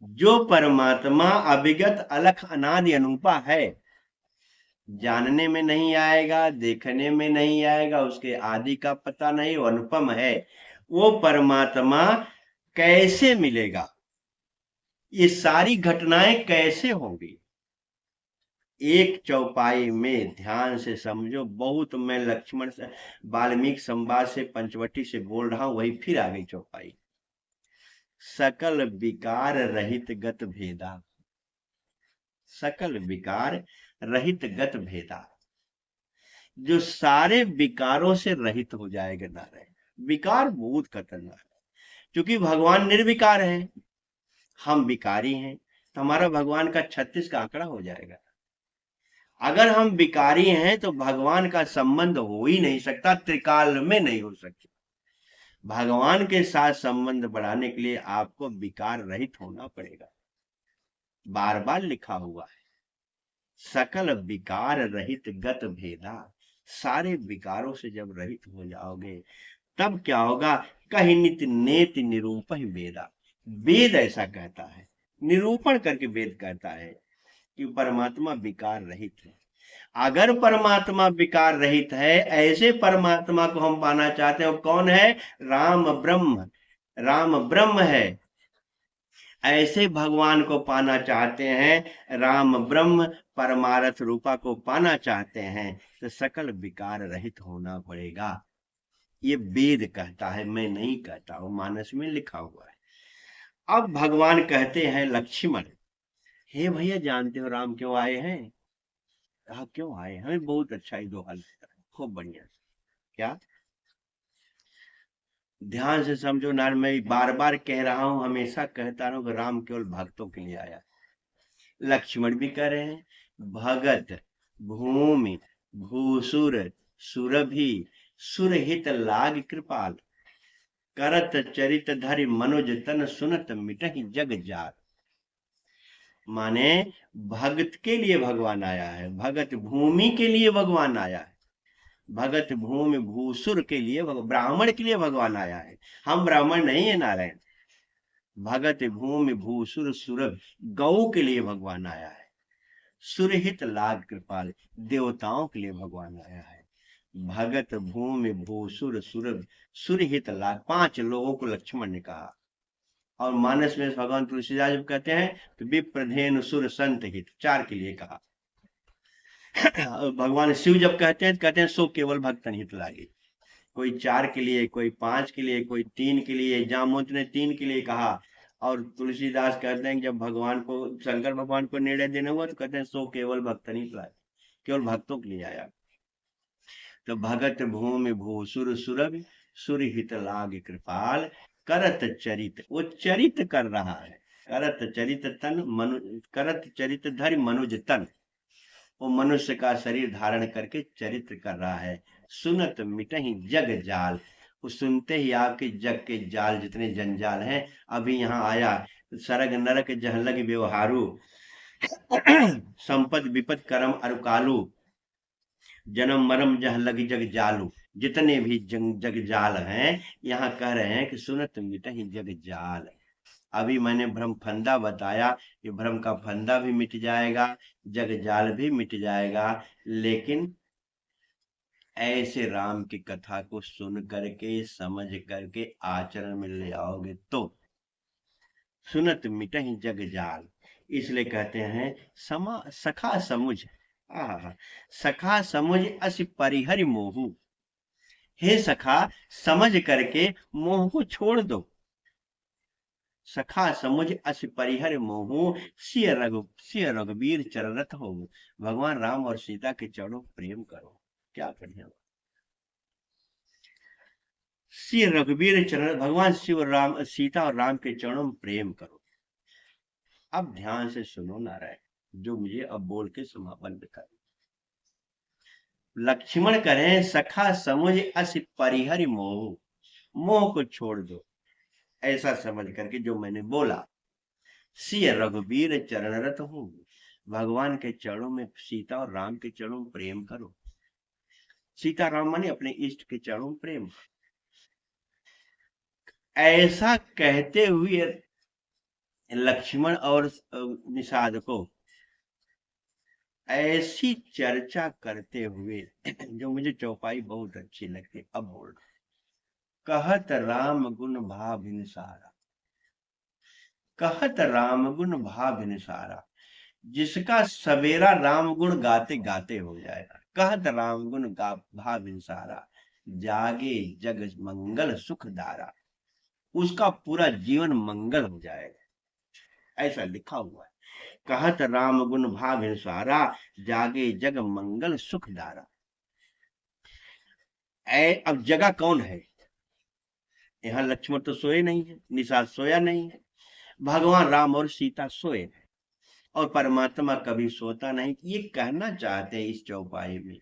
जो परमात्मा अविगत अलख अनादि अनूपा है, जानने में नहीं आएगा, देखने में नहीं आएगा, उसके आदि का पता नहीं, वो अनुपम है। वो परमात्मा कैसे मिलेगा? ये सारी घटनाएं कैसे होंगी? एक चौपाई में ध्यान से समझो। बहुत मैं लक्ष्मण से, वाल्मीकि संवाद से, पंचवटी से बोल रहा हूं, वही फिर आ गई चौपाई। सकल विकार रहित गत भेदा, सकल विकार रहित गत भेदा, जो सारे विकारों से रहित हो जाएगा नारायण। विकार बहुत खतरनाक है, क्योंकि भगवान निर्विकार है, हम विकारी हैं, तो हमारा भगवान का 36 का आंकड़ा हो जाएगा। अगर हम विकारी हैं तो भगवान का संबंध हो ही नहीं सकता, त्रिकाल में नहीं हो सकता। भगवान के साथ संबंध बढ़ाने के लिए आपको विकार रहित होना पड़ेगा। बार बार लिखा हुआ है, सकल विकार रहित गत भेदा। सारे विकारों से जब रहित हो जाओगे तब क्या होगा? कहीं नित नेति निरूप ही वेदा, वेद ऐसा कहता है, निरूपण करके वेद कहता है कि परमात्मा विकार रहित है। अगर परमात्मा विकार रहित है, ऐसे परमात्मा को हम पाना चाहते हैं, कौन है? राम ब्रह्म, राम ब्रह्म है। ऐसे भगवान को पाना चाहते हैं, राम ब्रह्म परमार्थ रूपा को पाना चाहते हैं, तो सकल विकार रहित होना पड़ेगा। ये वेद कहता है, मैं नहीं कहता हूं, मानस में लिखा हुआ है। अब भगवान कहते हैं लक्ष्मण, हे भैया जानते हो राम क्यों आए हैं? कहा क्यों आए? हमें बहुत अच्छा ही दोहा लगता है, खूब बढ़िया। क्या? ध्यान से समझो नार, मैं बार बार कह रहा हूं, हमेशा कहता रहा हूं कि राम केवल भक्तों के लिए आया। लक्ष्मण भी कह रहे हैं, भगत भूमि भूसुर सुरभि सुरहित लाग कृपाल, करत चरित धरि मनुज तन सुनत मिटहि जग जार। माने भगत के लिए भगवान आया है, भगत भूमि के लिए भगवान आया है, भगत भूमि भूसुर के लिए, ब्राह्मण के लिए भगवान आया है। हम ब्राह्मण नहीं है नारायण। भगत भूमि भूसुर सुरभ, गौ के लिए भगवान आया है। सुरहित लाग कृपाल, देवताओं के लिए भगवान आया है। भगत भूमि भूसुर सुरभ सुरहित लाग, 5 लोगों को लक्ष्मण ने कहा। और मानस में भगवान तुलसीदास जब कहते हैं तो विप्रधेनु सुर संत हित, 4 के लिए कहा। भगवान शिव जब कहते हैं तो कहते हैं सो केवल भक्तन हित लागे। कोई 4 के लिए, कोई 5 के लिए, कोई 3 के लिए, जामवंत ने 3 के लिए कहा। और तुलसीदास कहते हैं कि जब भगवान को, शंकर भगवान को निर्णय देना हुआ तो कहते हैं सो केवल भक्तन हित लागे, केवल भक्तों के लिए आया। तो भगत भूमि भूसुर सुरभि सुरहित लाग कृपाल, करत चरित, वो चरित कर रहा है, करत चरित तन मनु, करत चरित धरि मनुज तन, वो मनुष्य का शरीर धारण करके चरित्र कर रहा है। सुनत मिटहि जग जाल, वो सुनते ही आपके जग के जाल, जितने जंजाल हैं। अभी यहाँ आया, सरग नरक जहलग व्यवहारू, संपद विपद करम अरुकालू, जन्म मरम जह लग जग जालू। जितने भी जग जाल हैं, यहाँ कह रहे हैं कि सुनत मिटहि जग जाल। अभी मैंने भ्रम फंदा बताया कि भ्रम का फंदा भी मिट जाएगा, जग जाल भी मिट जाएगा, लेकिन ऐसे राम की कथा को सुन करके समझ करके आचरण में ले आओगे तो सुनत मिटहि जग जाल। इसलिए कहते हैं समा सखा समुझ, आहा, सखा समुझ अस परिहरि मोहू। हे सखा, समझ करके मोह को छोड़ दो। सखा समुझ अस परिहर मोहू, सिय रघुबीर चरणत हो। भगवान राम और सीता के चरणों प्रेम करो। क्या बढ़िया। श्री रघुवीर चरण, भगवान शिव राम सीता और राम के चरणों में प्रेम करो। अब ध्यान से सुनो नारायण, जो मुझे अब बोल के समापन कर। लक्ष्मण करें सखा समुझ अस परिहरि मोह, मोह को छोड़ दो ऐसा समझ करके जो मैंने बोला। सिय रघुवीर चरणरत हूँ, भगवान के चरणों में, सीता और राम के चरणों में प्रेम करो। सीता राम माने अपने इष्ट के चरणों में प्रेम। ऐसा कहते हुए लक्ष्मण और निषाद को ऐसी चर्चा करते हुए जो मुझे चौपाई बहुत अच्छी लगती। अब बोल कहत राम गुण भाभिन सारा, कहत राम गुण भाभिन सारा, जिसका सवेरा राम गुण गाते गाते हो जाएगा। कहत राम गुण भाभिन सारा, जागे जग मंगल सुख दारा, उसका पूरा जीवन मंगल हो जाएगा, ऐसा लिखा हुआ है। कहत राम गुण भाभिन सारा, जागे जग मंगल सुख दारा। अब जगह कौन है? यहाँ लक्ष्मण तो सोए नहीं है, निषाद सोया नहीं है, भगवान राम और सीता सोए हैं, और परमात्मा कभी सोता नहीं। ये कहना चाहते हैं इस चौपाई में,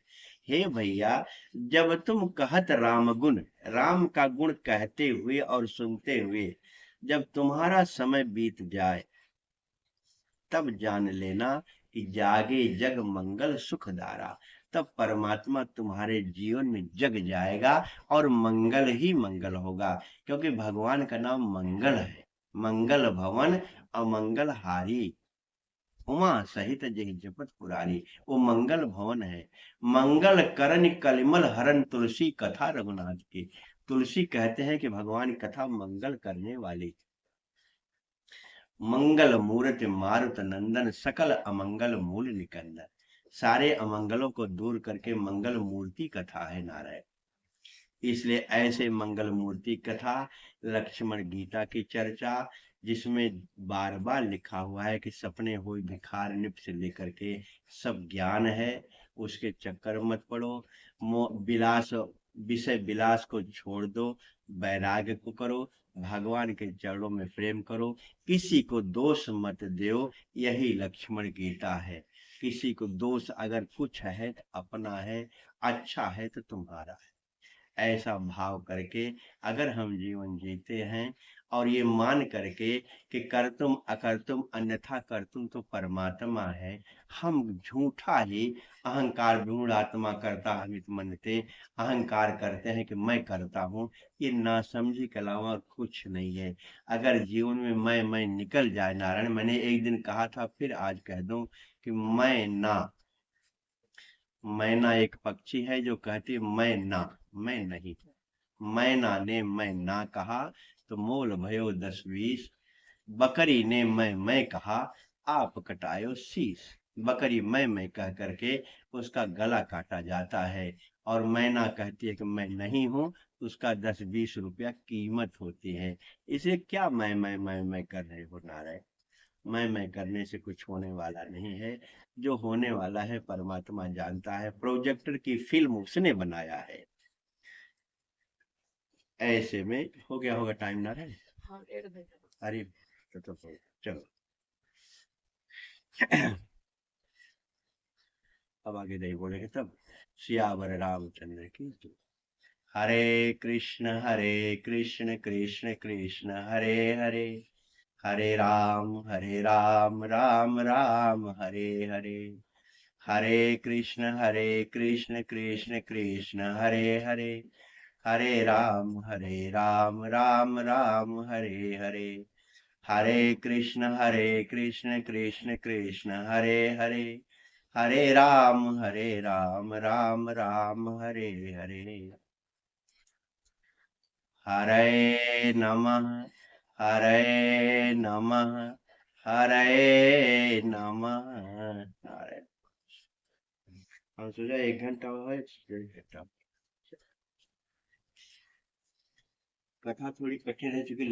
हे भैया, जब तुम कहत राम गुण, राम का गुण कहते हुए और सुनते हुए जब तुम्हारा समय बीत जाए, तब जान लेना कि जागे जग मंगल सुख दारा, तब परमात्मा तुम्हारे जीवन में जग जाएगा और मंगल ही मंगल होगा। क्योंकि भगवान का नाम मंगल है, मंगल भवन अमंगल हारी, उमा सहित जहि जपत पुरारी। वो मंगल भवन है। मंगल करण कलिमल हरण तुलसी कथा रघुनाथ की। तुलसी कहते हैं कि भगवान कथा मंगल करने वाली। मंगल मूर्ति मारुत नंदन, सकल अमंगल मूल निकंदन। सारे अमंगलों को दूर करके मंगल मूर्ति कथा है नारायण। इसलिए ऐसे मंगल मूर्ति कथा, लक्ष्मण गीता की चर्चा, जिसमें बार बार लिखा हुआ है कि सपने हुई भिखार निप से लेकर के सब ज्ञान है, उसके चक्कर मत पड़ो। विलास, विषय विलास को छोड़ दो, वैराग्य को करो, भगवान के चरणों में प्रेम करो, किसी को दोष मत दो। यही लक्ष्मण गीता है। किसी को दोष अगर कुछ है तो अपना है, अच्छा है तो तुम्हारा है। ऐसा भाव करके अगर हम जीवन जीते हैं और ये मान करके कि करतुम अकर्तुम अन्यथा करतुम तो परमात्मा है, हम झूठा ही अहंकार, मूढ़ात्मा करता हमित मनते, अहंकार करते हैं कि मैं करता हूँ, ये नासमझी के अलावा कुछ नहीं है। अगर जीवन में मैं निकल जाए नारायण, मैंने एक दिन कहा था, फिर आज कह दूं कि मैना एक पक्षी है जो कहती मैं ना, मैं नहीं। मैना ने मैं ना कहा तो मोल भयो 10-20, बकरी ने मैं कहा आप कटायो शीश। बकरी मैं कह करके उसका गला काटा जाता है, और मैना कहती है कि मैं नहीं हूं, उसका 10-20 रुपया कीमत होती है। इसे क्या मैं कर रहे हो नारायण? मैं करने से कुछ होने वाला नहीं है। जो होने वाला है परमात्मा जानता है। प्रोजेक्टर की फिल्म उसने बनाया है। ऐसे में हो गया होगा टाइम नारायण? हाँ, 1 घंटा। अरे तो चलो अब आगे नहीं बोलेंगे तब। सियावर रामचंद्र की जय। हरे कृष्ण कृष्ण कृष्ण हरे हरे, हरे राम राम राम हरे हरे, हरे कृष्ण कृष्ण कृष्ण हरे हरे, हरे राम राम राम हरे हरे, हरे कृष्ण कृष्ण कृष्ण हरे हरे, हरे राम राम हरे हरे। हरे नमः हरे नमः हरे नमः। हरे। हम सोचा 1 घंटा है, 1 घंटा। कथा थोड़ी कठिन है चूंकि